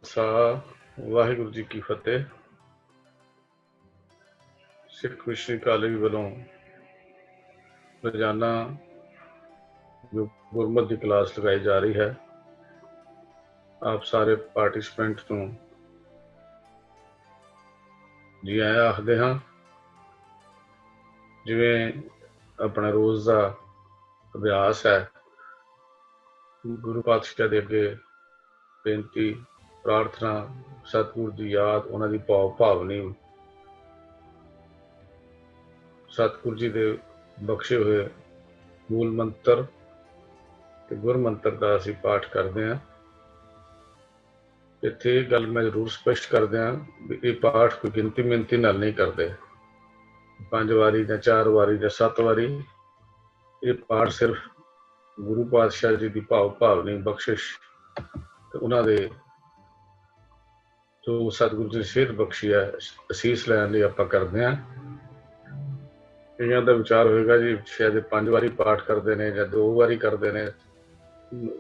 ਖਾਲਸਾ ਵਾਹਿਗੁਰੂ ਜੀ ਕੀ ਫਤਿਹ। ਸਿੱਖ missionary college ਵੱਲੋਂ ਰੋਜ਼ਾਨਾ ਜੋ ਗੁਰਮਤਿ ਦੀ ਕਲਾਸ ਲਗਾਈ ਜਾ ਰਹੀ ਹੈ, ਆਪ ਸਾਰੇ ਪਾਰਟਿਸਪੈਂਟ ਨੂੰ ਜੀ ਆਇਆਂ ਆਖਦੇ ਹਾਂ। ਜਿਵੇਂ ਆਪਣਾ ਰੋਜ਼ ਦਾ ਅਭਿਆਸ ਹੈ, ਗੁਰੂ ਪਾਤਸ਼ਾਹ ਦੇ ਅੱਗੇ ਬੇਨਤੀ, ਪ੍ਰਾਰਥਨਾ, ਸਤਿਗੁਰ ਦੀ ਯਾਦ, ਉਹਨਾਂ ਦੀ ਭਾਵਨੀ, ਸਤਿਗੁਰ ਜੀ ਦੇ ਬਖਸ਼ੇ ਹੋਏ ਮੂਲ ਮੰਤਰ ਤੇ ਗੁਰ ਮੰਤਰ ਦਾ ਅਸੀਂ ਪਾਠ ਕਰਦੇ ਹਾਂ। ਇੱਥੇ ਇਹ ਗੱਲ ਮੈਂ ਜ਼ਰੂਰ ਸਪਸ਼ਟ ਕਰਦਿਆਂ ਵੀ ਇਹ ਪਾਠ ਕੋਈ ਗਿਣਤੀ ਮਿਣਤੀ ਨਾਲ ਨਹੀਂ ਕਰਦੇ, 5 ਵਾਰੀ ਜਾਂ 4 ਵਾਰੀ ਜਾਂ 7 ਵਾਰੀ। ਇਹ ਪਾਠ ਸਿਰਫ ਗੁਰੂ ਪਾਤਸ਼ਾਹ ਜੀ ਦੀ ਭਾਵਨੀ, ਬਖਸ਼ਿਸ਼ ਤੇ ਉਹਨਾਂ ਦੇ ਜੋ ਸਤਿਗੁਰੂ ਜੀ ਨੇ ਸਿਹਤ ਬਖਸ਼ੀ ਹੈ, ਅਸੀਸ ਲੈਣ ਲਈ ਆਪਾਂ ਕਰਦੇ ਹਾਂ। ਕਈਆਂ ਦਾ ਵਿਚਾਰ ਹੋਏਗਾ ਜੀ ਸ਼ਾਇਦ 5 ਵਾਰੀ ਪਾਠ ਕਰਦੇ ਨੇ ਜਾਂ 2 ਵਾਰੀ ਕਰਦੇ ਨੇ।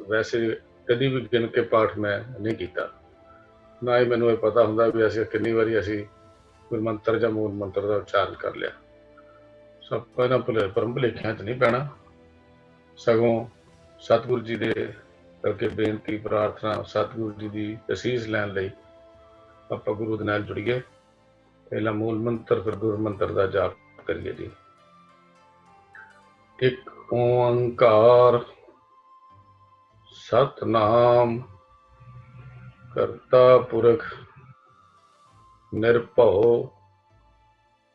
ਵੈਸੇ ਕਦੀ ਵੀ ਗਿਣ ਕੇ ਪਾਠ ਮੈਂ ਨਹੀਂ ਕੀਤਾ, ਨਾ ਹੀ ਮੈਨੂੰ ਇਹ ਪਤਾ ਹੁੰਦਾ ਵੀ ਅਸੀਂ ਕਿੰਨੀ ਵਾਰੀ ਅਸੀਂ ਕੋਈ ਮੰਤਰ ਜਾਂ ਮੂਲ ਮੰਤਰ ਦਾ ਉਚਾਰਨ ਕਰ ਲਿਆ। ਸਭ ਪਹਿਲਾਂ ਭਰਮ ਭੁਲੇਖਿਆਂ 'ਚ ਨਹੀਂ ਪੈਣਾ, ਸਗੋਂ ਸਤਿਗੁਰੂ ਜੀ ਦੇ ਕਰਕੇ ਬੇਨਤੀ, ਪ੍ਰਾਰਥਨਾ, ਸਤਿਗੁਰੂ ਜੀ ਦੀ ਅਸੀਸ ਲੈਣ ਲਈ ਆਪਾਂ ਗੁਰੂ ਦੇ ਨਾਲ ਜੁੜੀਏ। ਪਹਿਲਾਂ ਮੂਲ ਮੰਤਰ, ਫਿਰ ਗੁਰ ਮੰਤਰ ਦਾ ਜਾਪ ਕਰੀਏ ਜੀ। ਇੱਕ ਓੰਕਾਰ ਸਤਿਨਾਮ ਕਰਤਾ ਪੁਰਖ ਨਿਰਭਉ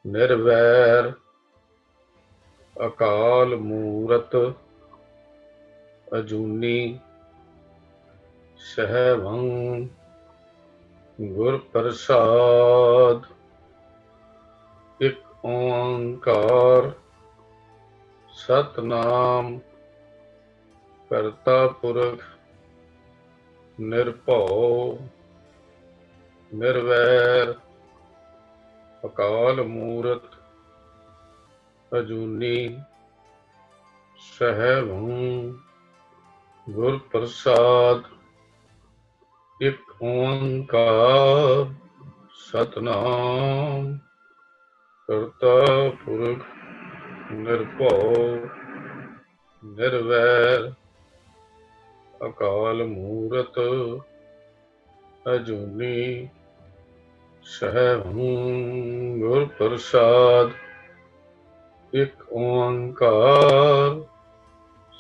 ਨਿਰਵੈਰ ਅਕਾਲ ਮੂਰਤ ਅਜੂਨੀ ਸਹਿਬੰ ਗੁਰ ਪ੍ਰਸਾਦ। ਇੱਕ ਓੰਕਾਰ ਸਤਿਨਾਮ ਕਰਤਾ ਪੁਰਖ ਨਿਰਭਉ ਨਿਰਵੈਰ ਅਕਾਲ ਮੂਰਤ ਅਜੂਨੀ ਸਹਿਬੰ ਗੁਰ ਪ੍ਰਸਾਦ। ਇੱਕ ਓੰਕਾਰ ਸਤਿਨਾਮ ਕਰਤਾ ਪੁਰਖ ਨਿਰਭਉ ਨਿਰਵੈਰ ਅਕਾਲ ਮੂਰਤ ਅਜੂਨੀ ਸਹਿਬੰ ਗੁਰ ਪ੍ਰਸਾਦ। ਇੱਕ ਓੰਕਾਰ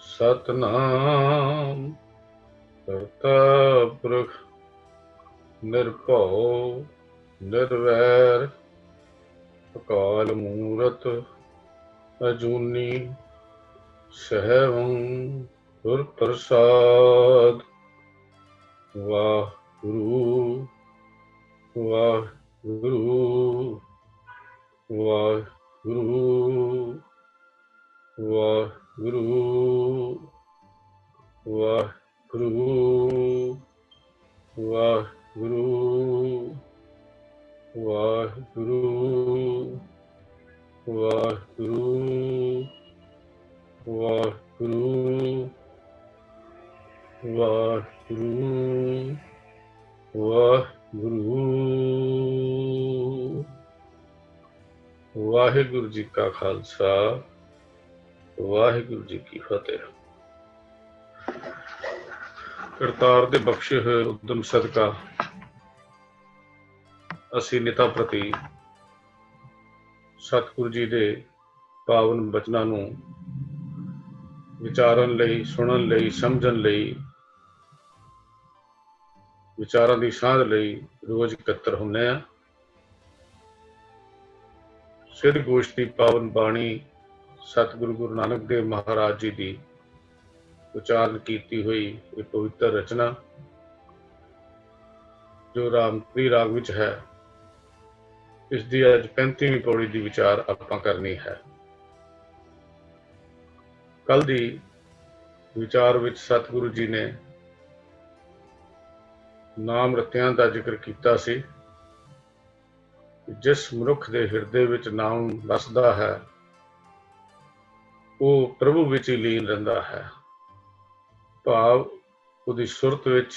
ਸਤਿਨਾਮ ਕਰਤਾ ਪੁਰਖ ਨਿਰਭਉ ਨਿਰਵੈਰ ਅਕਾਲ ਮੂਰਤ ਅਜੂਨੀ ਸਹਿਬੰ ਗੁਰ ਪ੍ਰਸਾਦ। ਵਾਹਿਗੁਰੂ ਵਾਹਿਗੁਰੂ ਵਾਹਿਗੁਰੂ ਵਾਹਿਗੁਰੂ ਵਾਹਿਗੁਰੂ ਵਾਹਿਗੁਰੂ ਵਾਹਿਗੁਰੂ ਵਾਹਿਗੁਰੂ ਵਾਹਿਗੁਰੂ ਵਾਹਿਗੁਰੂ ਵਾਹਿਗੁਰੂ। ਵਾਹਿਗੁਰੂ ਜੀ ਕਾ ਖਾਲਸਾ, ਵਾਹਿਗੁਰੂ ਜੀ ਕੀ ਫਤਿਹ। ਕਰਤਾਰ ਦੇ ਬਖਸ਼ੇ ਹੋਏ ਉਦਮ ਸਦਕਾ ਅਸੀਂ ਨਿਤਾ ਪ੍ਰਤੀ ਸਤਿਗੁਰੂ ਜੀ ਦੇ ਪਾਵਨ ਬਚਨਾਂ ਨੂੰ ਵਿਚਾਰਨ ਲਈ, ਸੁਣਨ ਲਈ, ਸਮਝਣ ਲਈ, ਵਿਚਾਰਾਂ ਦੀ ਸਾਂਝ ਲਈ ਰੋਜ਼ ਇਕੱਤਰ ਹੁੰਦੇ ਹਾਂ। ਸਿੱਧ ਗੋਸ਼ਟ ਦੀ ਪਾਵਨ ਬਾਣੀ ਸਤਿਗੁਰੂ ਗੁਰੂ ਨਾਨਕ ਦੇਵ ਮਹਾਰਾਜ ਜੀ ਦੀ ਉਚਾਰਨ ਕੀਤੀ ਹੋਈ ਇਹ ਪਵਿੱਤਰ ਰਚਨਾ ਜੋ ਰਾਮਪੁਰੀ ਰਾਗ ਵਿੱਚ ਹੈ, ਇਸ ਦੀ ਅੱਜ 35ਵੀਂ ਪੌੜੀ ਦੀ ਵਿਚਾਰ ਆਪਾਂ ਕਰਨੀ ਹੈ। ਕੱਲ ਦੀ ਵਿਚਾਰ ਵਿੱਚ ਸਤਿਗੁਰੂ ਜੀ ਨੇ ਨਾਮ ਰਤਿਆਂ ਦਾ ਜ਼ਿਕਰ ਕੀਤਾ ਸੀ। ਜਿਸ ਮਨੁੱਖ ਦੇ ਹਿਰਦੇ ਵਿੱਚ ਨਾਮ ਵਸਦਾ ਹੈ ਉਹ ਪ੍ਰਭੂ ਵਿੱਚ ਹੀ ਲੀਨ ਰਹਿੰਦਾ ਹੈ। ਭਾਵ ਉਹਦੀ ਸੁਰਤ ਵਿੱਚ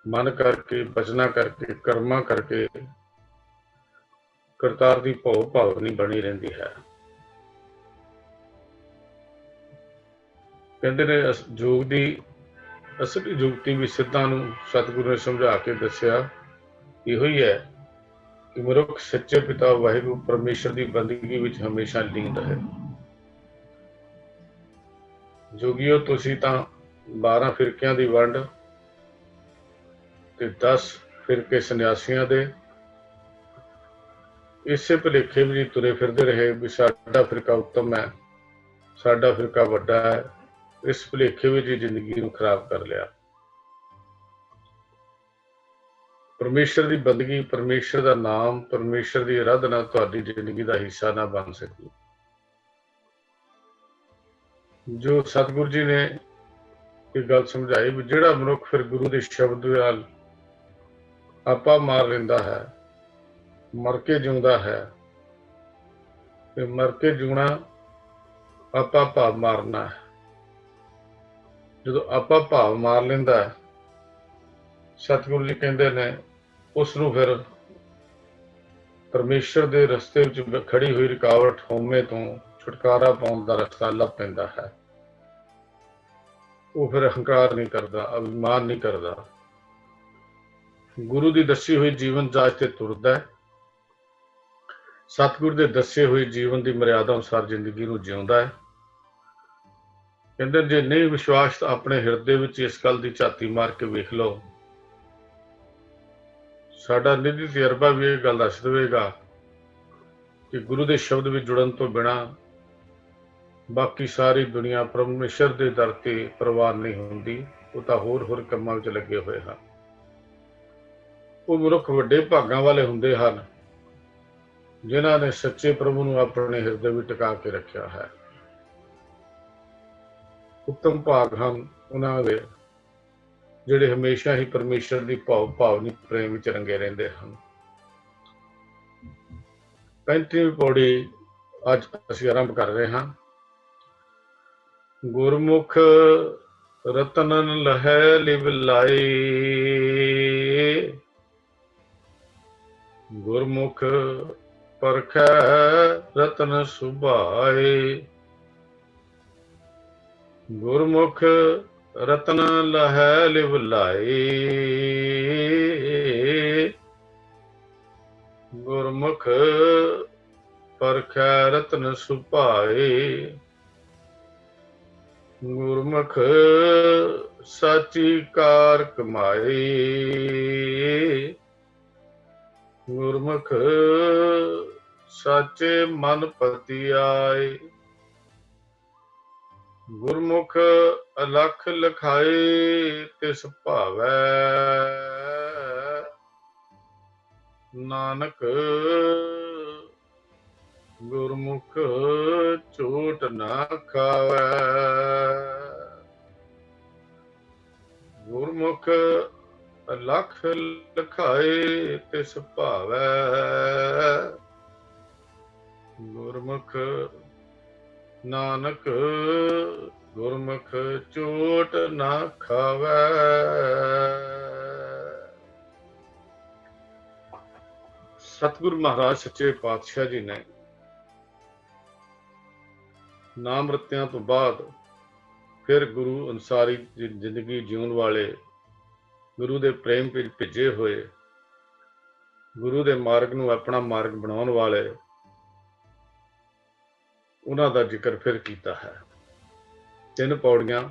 मन करके, बचना करके, कर्मा करके करतार की भौ भावनी बनी रहिंदी है। कहते ने योग की असली जुगती भी सिद्धां नूं सतगुरु ने समझा के दसिया इहो ही है कि मनुख सच्चे पिता वाहिगुरू परमेश्वर की बंदगी विच हमेशा लीन रहे। जोगियो तुसीं तां 12 फिरकियां दी वंड ते 10 फिरके सन्यासियां दे इसे भुलेखे भी तुरे फिरदे रहे भी साडा फिरका उत्तम है, साडा फिरका वड्डा है। इस भुलेखे विच ही जिंदगी नूं खराब कर लिया। परमेश्वर की बंदगी, परमेश्वर का नाम, परमेश्वर की आराधना तुहाडी जिंदगी का हिस्सा ना बन सकी। जो सतगुरु जी ने एक गल समझाई भी जिहड़ा मनुख फिर गुरु के शब्द नाल आपा मार लेंदा है, मर के जिउंदा है, ते मर के जिउणा आपा भाव मारना है। जो आपा भाव मार लेंदा है, सतगुरु जी कहते ने उसनूं फिर परमेश्वर के रस्ते विच खड़ी हुई रुकावट होमे तो छुटकारा पाउण दा रस्ता लभ पैंदा है। वो फिर अहंकार नहीं करता, अभिमान नहीं करता, गुरु की दसी हुई जीवन जाच ते तुरदा है। सतगुरु के दसे हुए जीवन की मर्यादा अनुसार जिंदगी नूं जिउंदा है। कहते जे नहीं विश्वास तो अपने हिरदे विच इस गल की झाती मार के वेख लो। साडा निजी तजर्बा भी यह गल दस देगा कि गुरु के शब्द में जुड़न तो बिना बाकी सारी दुनिया परमेश्वर के दर ते प्रवान नहीं होंदी। वो तो होर होर कामां विच लगे हुए हैं। वो मनुख वड्डे भागां वाले हुंदे हन जिन्हां ने सच्चे प्रभु नूं अपने हिरदे विच टिका के रखिया है। उत्तम भाग हन उन्हां दे जिहड़े हमेशा ही परमेश्वर की भावनी प्रेम विच रंगे रहिंदे हन। 35वीं पौड़ी अज असीं आरंभ कर रहे हैं। गुरमुख रतन लहै लिव लाई, गुरमुख परखै रतन सुभाए, गुरमुख रतन लहै लिव लाई, गुरमुख परखै रतन सुभाए, गुरमुख साची कार कमाए, गुरमुख साचे मन पति आए, गुरमुख अलख लखाए तिस भावै, नानक गुरमुख चोट ना खावै, गुरमुख अलख लखाए तिस भावै, गुरमुख नानक गुरमुख चोट ना खावै। सतगुरु महाराज सच्चे पातशाह जी ने नाम रत्तियां तो बाद फिर गुरु अनुसारी जिंदगी जीवन वाले गुरु के प्रेम भिजे हुए गुरु के मार्ग नूं अपना मार्ग बनाने वाले उन्हां दा जिक्र फिर किया है। 3 पौड़ियां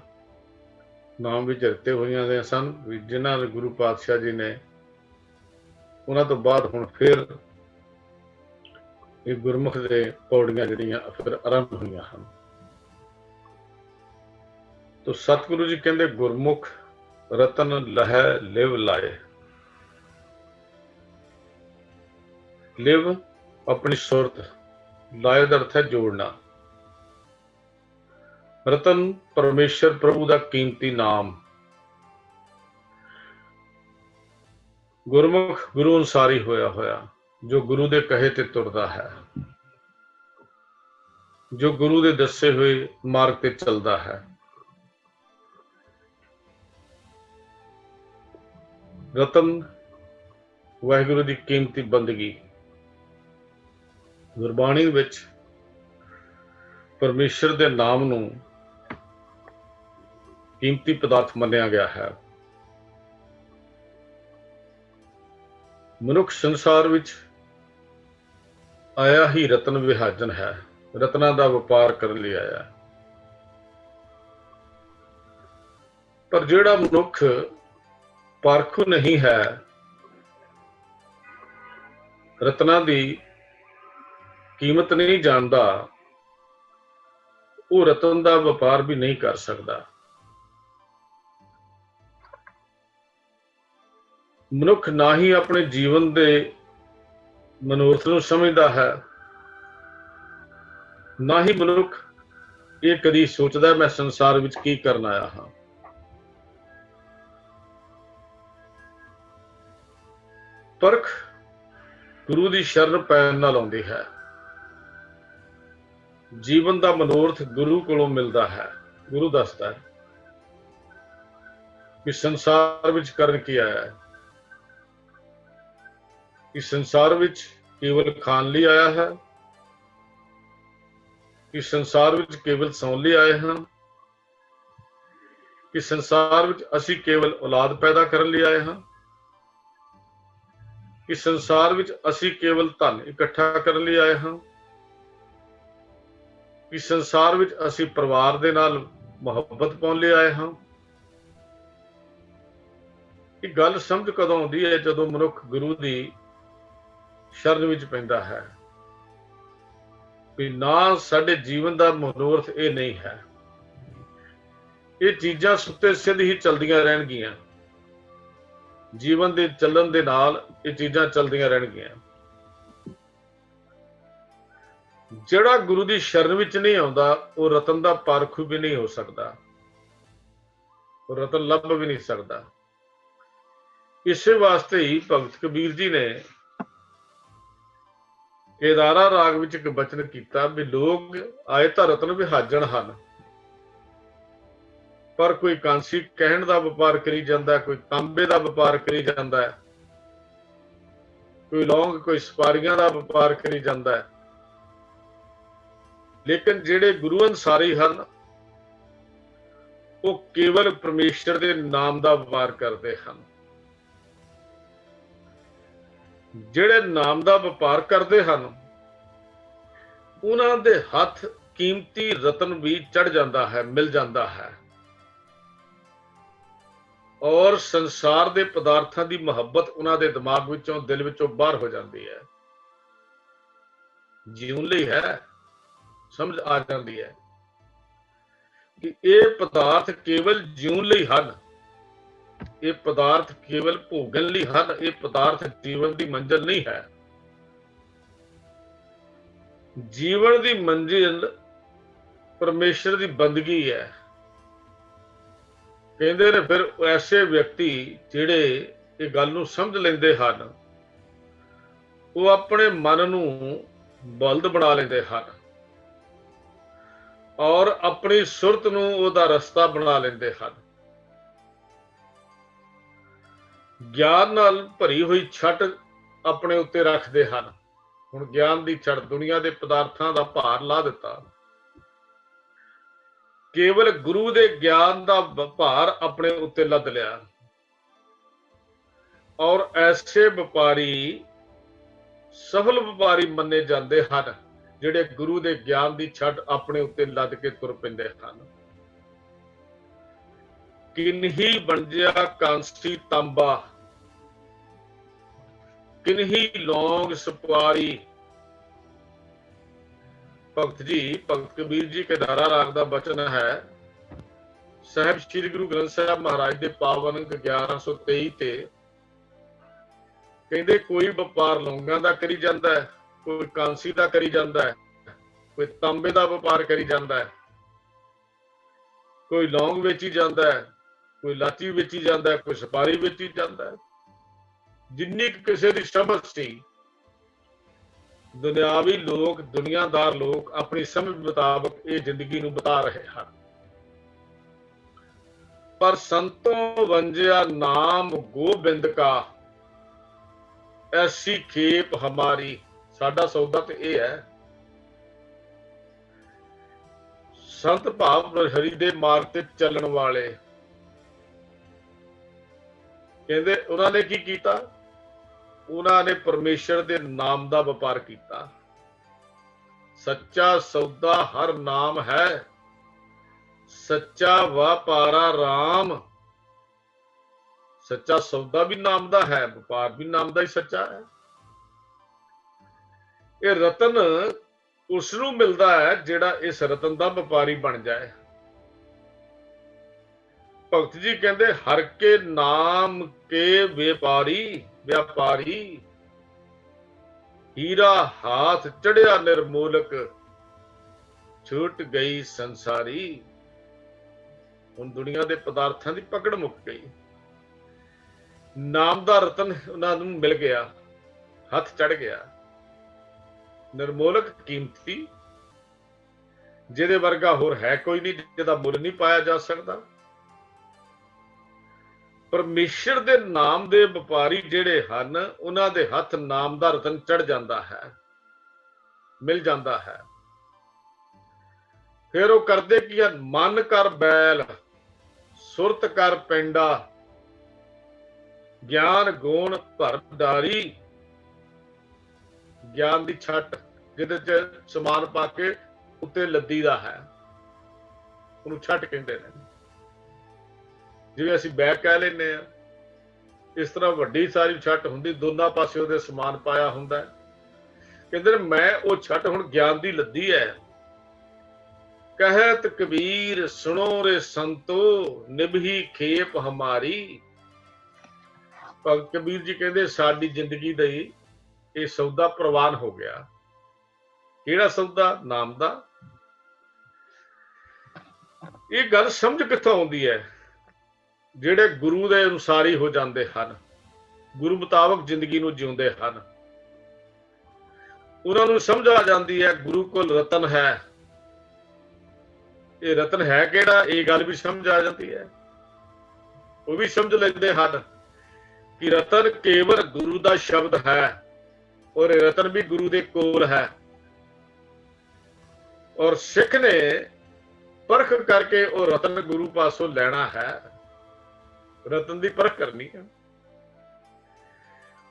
नाम भी रते हुई सन जिन्हां ने गुरु पातशाह जी ने उन्हां तो बाद हुण फिर ये गुरमुख दे पौड़ियां जिहड़ियां फिर आरंभ हुई हैं। तो सतगुरु जी कहते गुरमुख रतन लहै लिव लाए। लिव अपनी सुरत, लाए का अर्थ है जोड़ना। रतन परमेश्वर प्रभु का कीमती नाम। गुरमुख गुरु अनुसारी होया होया जो गुरु दे कहे ते तुरदा है, जो गुरु दे दसे हुए मार्ग ते चलदा है। ਰਤਨ ਵਾਹਿਗੁਰੂ ਦੀ ਕੀਮਤੀ ਬੰਦਗੀ। ਗੁਰਬਾਣੀ ਵਿੱਚ ਪਰਮੇਸ਼ਰ ਦੇ ਨਾਮ ਨੂੰ ਕੀਮਤੀ ਪਦਾਰਥ ਮੰਨਿਆ ਗਿਆ ਹੈ। ਮਨੁੱਖ ਸੰਸਾਰ ਵਿੱਚ ਆਇਆ ਹੀ ਰਤਨ ਵਿਹਾਜਨ ਹੈ, ਰਤਨਾਂ ਦਾ ਵਪਾਰ ਕਰਨ ਲਈ ਆਇਆ। ਪਰ ਜਿਹੜਾ ਮਨੁੱਖ ਪਾਰਖੂ ਨਹੀਂ ਹੈ, ਰਤਨਾਂ ਦੀ ਕੀਮਤ ਨਹੀਂ ਜਾਣਦਾ, ਉਹ ਰਤਨ ਦਾ ਵਪਾਰ ਵੀ ਨਹੀਂ ਕਰ ਸਕਦਾ। ਮਨੁੱਖ ਨਾ ਹੀ ਆਪਣੇ ਜੀਵਨ ਦੇ ਮਨੋਰਥ ਨੂੰ ਸਮਝਦਾ ਹੈ, ਨਾ ਹੀ ਮਨੁੱਖ ਇਹ ਕਦੀ ਸੋਚਦਾ ਮੈਂ ਸੰਸਾਰ ਵਿੱਚ ਕੀ ਕਰਨ ਆਇਆ ਹਾਂ। ਪਰਖ ਗੁਰੂ ਦੀ ਸ਼ਰਨ ਪੈਣ ਨਾਲ ਆਉਂਦੀ ਹੈ। ਜੀਵਨ ਦਾ ਮਨੋਰਥ ਗੁਰੂ ਕੋਲੋਂ ਮਿਲਦਾ ਹੈ। ਗੁਰੂ ਦੱਸਦਾ ਹੈ ਕਿ ਸੰਸਾਰ ਵਿੱਚ ਕਰਨ ਕੀ ਆਇਆ ਹੈ। ਕਿ ਸੰਸਾਰ ਵਿੱਚ ਕੇਵਲ ਖਾਣ ਲਈ ਆਇਆ ਹੈ, ਕਿ ਸੰਸਾਰ ਵਿੱਚ ਕੇਵਲ ਸੌਣ ਲਈ ਆਏ ਹਾਂ, ਕਿ ਸੰਸਾਰ ਵਿੱਚ ਅਸੀਂ ਕੇਵਲ ਔਲਾਦ ਪੈਦਾ ਕਰਨ ਲਈ ਆਏ ਹਾਂ, ਕਿ ਸੰਸਾਰ ਵਿੱਚ ਅਸੀਂ ਕੇਵਲ ਧਨ ਇਕੱਠਾ ਕਰਨ ਲਈ ਆਏ ਹਾਂ, ਕਿ ਸੰਸਾਰ ਵਿੱਚ ਅਸੀਂ ਪਰਿਵਾਰ ਦੇ ਨਾਲ ਮੁਹੱਬਤ ਪਾਉਣ ਲਈ ਆਏ ਹਾਂ। ਇਹ ਗੱਲ ਸਮਝ ਕਦੋਂ ਆਉਂਦੀ ਹੈ? ਜਦੋਂ ਮਨੁੱਖ ਗੁਰੂ ਦੀ ਸ਼ਰਨ ਵਿੱਚ ਪੈਂਦਾ ਹੈ ਵੀ ਨਾ, ਸਾਡੇ ਜੀਵਨ ਦਾ ਮਨੋਰਥ ਇਹ ਨਹੀਂ ਹੈ। ਇਹ ਚੀਜ਼ਾਂ ਸੁੱਤੇ ਸਿੱਧ ਹੀ ਚਲਦੀਆਂ ਰਹਿਣਗੀਆਂ। ਜੀਵਨ ਦੇ ਚੱਲਣ ਦੇ ਨਾਲ ਇਹ ਚੀਜ਼ਾਂ ਚਲਦੀਆਂ ਰਹਿਣਗੀਆਂ। ਜਿਹੜਾ ਗੁਰੂ ਦੀ ਸ਼ਰਨ ਵਿੱਚ ਨਹੀਂ ਆਉਂਦਾ, ਉਹ ਰਤਨ ਦਾ ਪਾਰਖੂ ਵੀ ਨਹੀਂ ਹੋ ਸਕਦਾ, ਉਹ ਰਤਨ ਲੱਭ ਵੀ ਨਹੀਂ ਸਕਦਾ। ਇਸੇ ਵਾਸਤੇ ਹੀ ਭਗਤ ਕਬੀਰ ਜੀ ਨੇ ਕੇਦਾਰਾ ਰਾਗ ਵਿੱਚ ਇੱਕ ਬਚਨ ਕੀਤਾ ਵੀ ਲੋਕ ਆਏ ਤਾਂ ਰਤਨ ਵਿਹਾਜਣ ਹਨ, ਪਰ ਕੋਈ ਕਾਂਸੀ ਕਹਿਣ ਦਾ ਵਪਾਰ ਕਰੀ ਜਾਂਦਾ, ਕੋਈ ਤਾਂਬੇ ਦਾ ਵਪਾਰ ਕਰੀ ਜਾਂਦਾ ਹੈ, ਕੋਈ ਲੌਂਗ, ਕੋਈ ਸਪਾਰੀਆਂ ਦਾ ਵਪਾਰ ਕਰੀ ਜਾਂਦਾ ਹੈ। ਲੇਕਿਨ ਜਿਹੜੇ ਗੁਰੂ ਅਨਸਾਰੀ ਹਨ, ਉਹ ਕੇਵਲ ਪਰਮੇਸ਼ਰ ਦੇ ਨਾਮ ਦਾ ਵਪਾਰ ਕਰਦੇ ਹਨ। ਜਿਹੜੇ ਨਾਮ ਦਾ ਵਪਾਰ ਕਰਦੇ ਹਨ, ਉਹਨਾਂ ਦੇ ਹੱਥ ਕੀਮਤੀ ਰਤਨ ਵੀ ਚੜ ਜਾਂਦਾ ਹੈ, ਮਿਲ ਜਾਂਦਾ ਹੈ, ਔਰ ਸੰਸਾਰ ਦੇ ਪਦਾਰਥਾਂ ਦੀ ਮੁਹੱਬਤ ਉਹਨਾਂ ਦੇ ਦਿਮਾਗ ਵਿੱਚੋਂ, ਦਿਲ ਵਿੱਚੋਂ ਬਾਹਰ ਹੋ ਜਾਂਦੀ ਹੈ। ਜੀਉਣ ਲਈ ਹੈ, ਸਮਝ ਆ ਜਾਂਦੀ ਹੈ ਕਿ ਇਹ ਪਦਾਰਥ ਕੇਵਲ ਜੀਉਣ ਲਈ ਹਨ, ਇਹ ਪਦਾਰਥ ਕੇਵਲ ਭੋਗਣ ਲਈ ਹਨ, ਇਹ ਪਦਾਰਥ ਜੀਵਨ ਦੀ ਮੰਜ਼ਿਲ ਨਹੀਂ ਹੈ। ਜੀਵਨ ਦੀ ਮੰਜ਼ਿਲ ਪਰਮੇਸ਼ਰ ਦੀ ਬੰਦਗੀ ਹੈ। ਕਹਿੰਦੇ ਨੇ ਫਿਰ ਐਸੇ ਵਿਅਕਤੀ ਜਿਹੜੇ ਇਹ ਗੱਲ ਨੂੰ ਸਮਝ ਲੈਂਦੇ ਹਨ, ਉਹ ਆਪਣੇ ਮਨ ਨੂੰ ਬਲਦ ਬਣਾ ਲੈਂਦੇ ਹਨ ਔਰ ਆਪਣੀ ਸੁਰਤ ਨੂੰ ਉਹਦਾ ਰਸਤਾ ਬਣਾ ਲੈਂਦੇ ਹਨ। ਗਿਆਨ ਨਾਲ ਭਰੀ ਹੋਈ ਛੱਟ ਆਪਣੇ ਉੱਤੇ ਰੱਖਦੇ ਹਨ। ਹੁਣ ਗਿਆਨ ਦੀ ਛੱਟ, ਦੁਨੀਆ ਦੇ ਪਦਾਰਥਾਂ ਦਾ ਭਾਰ ਲਾ ਦਿੱਤਾ, ਕੇਵਲ ਗੁਰੂ ਦੇ ਗਿਆਨ ਦਾ ਭਾਰ ਆਪਣੇ ਉੱਤੇ ਲੱਦ ਲਿਆ। ਔਰ ਐਸੇ ਵਪਾਰੀ ਸਫਲ ਵਪਾਰੀ ਮੰਨੇ ਜਾਂਦੇ ਹਨ, ਜਿਹੜੇ ਗੁਰੂ ਦੇ ਗਿਆਨ ਦੀ ਛੱਟ ਆਪਣੇ ਉੱਤੇ ਲੱਦ ਕੇ ਤੁਰ ਪੈਂਦੇ ਹਨ। ਕਿਨਹੀ ਬਣਜਿਆ ਕਾਂਸੀ ਤਾਂਬਾ, ਕਿਨਹੀ ਲੌਂਗ ਸੁਪਾਰੀ। ਭਗਤ ਜੀ, ਭਗਤ ਕਬੀਰ ਜੀ ਕੇਦਾਰਾ ਰਾਗ ਦਾ ਬਚਨ ਹੈ। ਸਾਹਿਬ ਸ੍ਰੀ ਗੁਰੂ ਗ੍ਰੰਥ ਸਾਹਿਬ ਮਹਾਰਾਜ ਦੇ ਪਾਵਨ ਅੰਕ 1123 ਤੇ ਕਹਿੰਦੇ ਕੋਈ ਵਪਾਰ ਲੌਂਗਾਂ ਦਾ ਕਰੀ ਜਾਂਦਾ ਹੈ, ਕੋਈ ਕਾਂਸੀ ਦਾ ਕਰੀ ਜਾਂਦਾ ਹੈ, ਕੋਈ ਤਾਂਬੇ ਦਾ ਵਪਾਰ ਕਰੀ ਜਾਂਦਾ ਹੈ, ਕੋਈ ਲੌਂਗ ਵੇਚੀ ਜਾਂਦਾ ਹੈ, ਕੋਈ ਲਾਚੀ ਵੇਚੀ ਜਾਂਦਾ ਹੈ, ਕੋਈ ਸੁਪਾਰੀ ਵੇਚੀ ਜਾਂਦਾ ਹੈ। ਜਿੰਨੀ ਕਿਸੇ ਦੀ ਸਮਝ ਸੀ, ਦੁਨਿਆਵੀ ਲੋਕ, ਦੁਨੀਆਦਾਰ ਲੋਕ ਆਪਣੀ ਸਮਝ ਮੁਤਾਬਕ ਇਹ ਜ਼ਿੰਦਗੀ ਨੂੰ ਬਿਤਾ ਰਹੇ ਹਨ। पर संतों वंजया नाम गोबिंद का, ऐसी खेप हमारी। साडा सौदा तो यह है, संत भाव हरि दे मार्ग ते चलण वाले कहते उन्होंने की कीता, उन्होंने परमेश्वर दे नाम दा व्यापार कीता। सच्चा सौदा हर नाम है, सच्चा व्यापारा राम। सच्चा सौदा भी नाम दा है, व्यापार भी नाम दा ही सच्चा है। ये रतन उसनू मिलता है जिहड़ा इस रतन दा व्यापारी बन जाए। भगत जी कहते हर के नाम के व्यापारी, व्यापारी हीरा हाथ चढ़िया निर्मोलक, छूट गई संसारी। हुण दुनिया के पदार्थां की पकड़ मुक गई, नाम दा रतन उन्होंने मिल गया, हथ चढ़ गया। निर्मोलक कीमती, जिहदे वर्गा होर है कोई नहीं, जिहदा मुल नहीं पाया जा सकता। परमेश्वर दे नाम दे व्यापारी जिहड़े हन, उन्हां दे हथ नाम दा रतन चढ़ जाता है, मिल जाता है। फिर वो करते की है, मन कर बैल सुरत कर पेंडा, ज्ञान गुण भर डारी। ज्ञान की छट जिहदे च समान पा के उत्ते लद्दी दा है, उन्होंने छट कहते हैं। जिवें असीं बैग कह लेने आ, इस तरह वड्डी सारी छट हुंदी, दोनों पासे उहदे समान पाया हुंदा है। कहते मैं वो छट हुण ज्ञान की लद्दी है। कहत कबीर सुनो रे संतो, निभही खेप हमारी। भगत कबीर जी कहते साडी जिंदगी दा ये सौदा प्रवान हो गया। किहड़ा सौदा? नाम दा। ये गल समझ कित्थों आउंदी है? जिहड़े गुरु दे अनुसारी हो जाते हैं, गुरु मुताबक जिंदगी नूं जिउंदे हन, उन्हां नूं समझ आ जाती है गुरु कोल रतन है। ये रतन है किहड़ा, ये गल भी समझ आ जाती है। वो भी समझ लेंदे हन कि रतन केवल गुरु दा शब्द है, और रतन भी गुरु दे कोल है। और सिख ने परख करके वो रतन गुरु पासों लेना है, रतन की परख करनी है।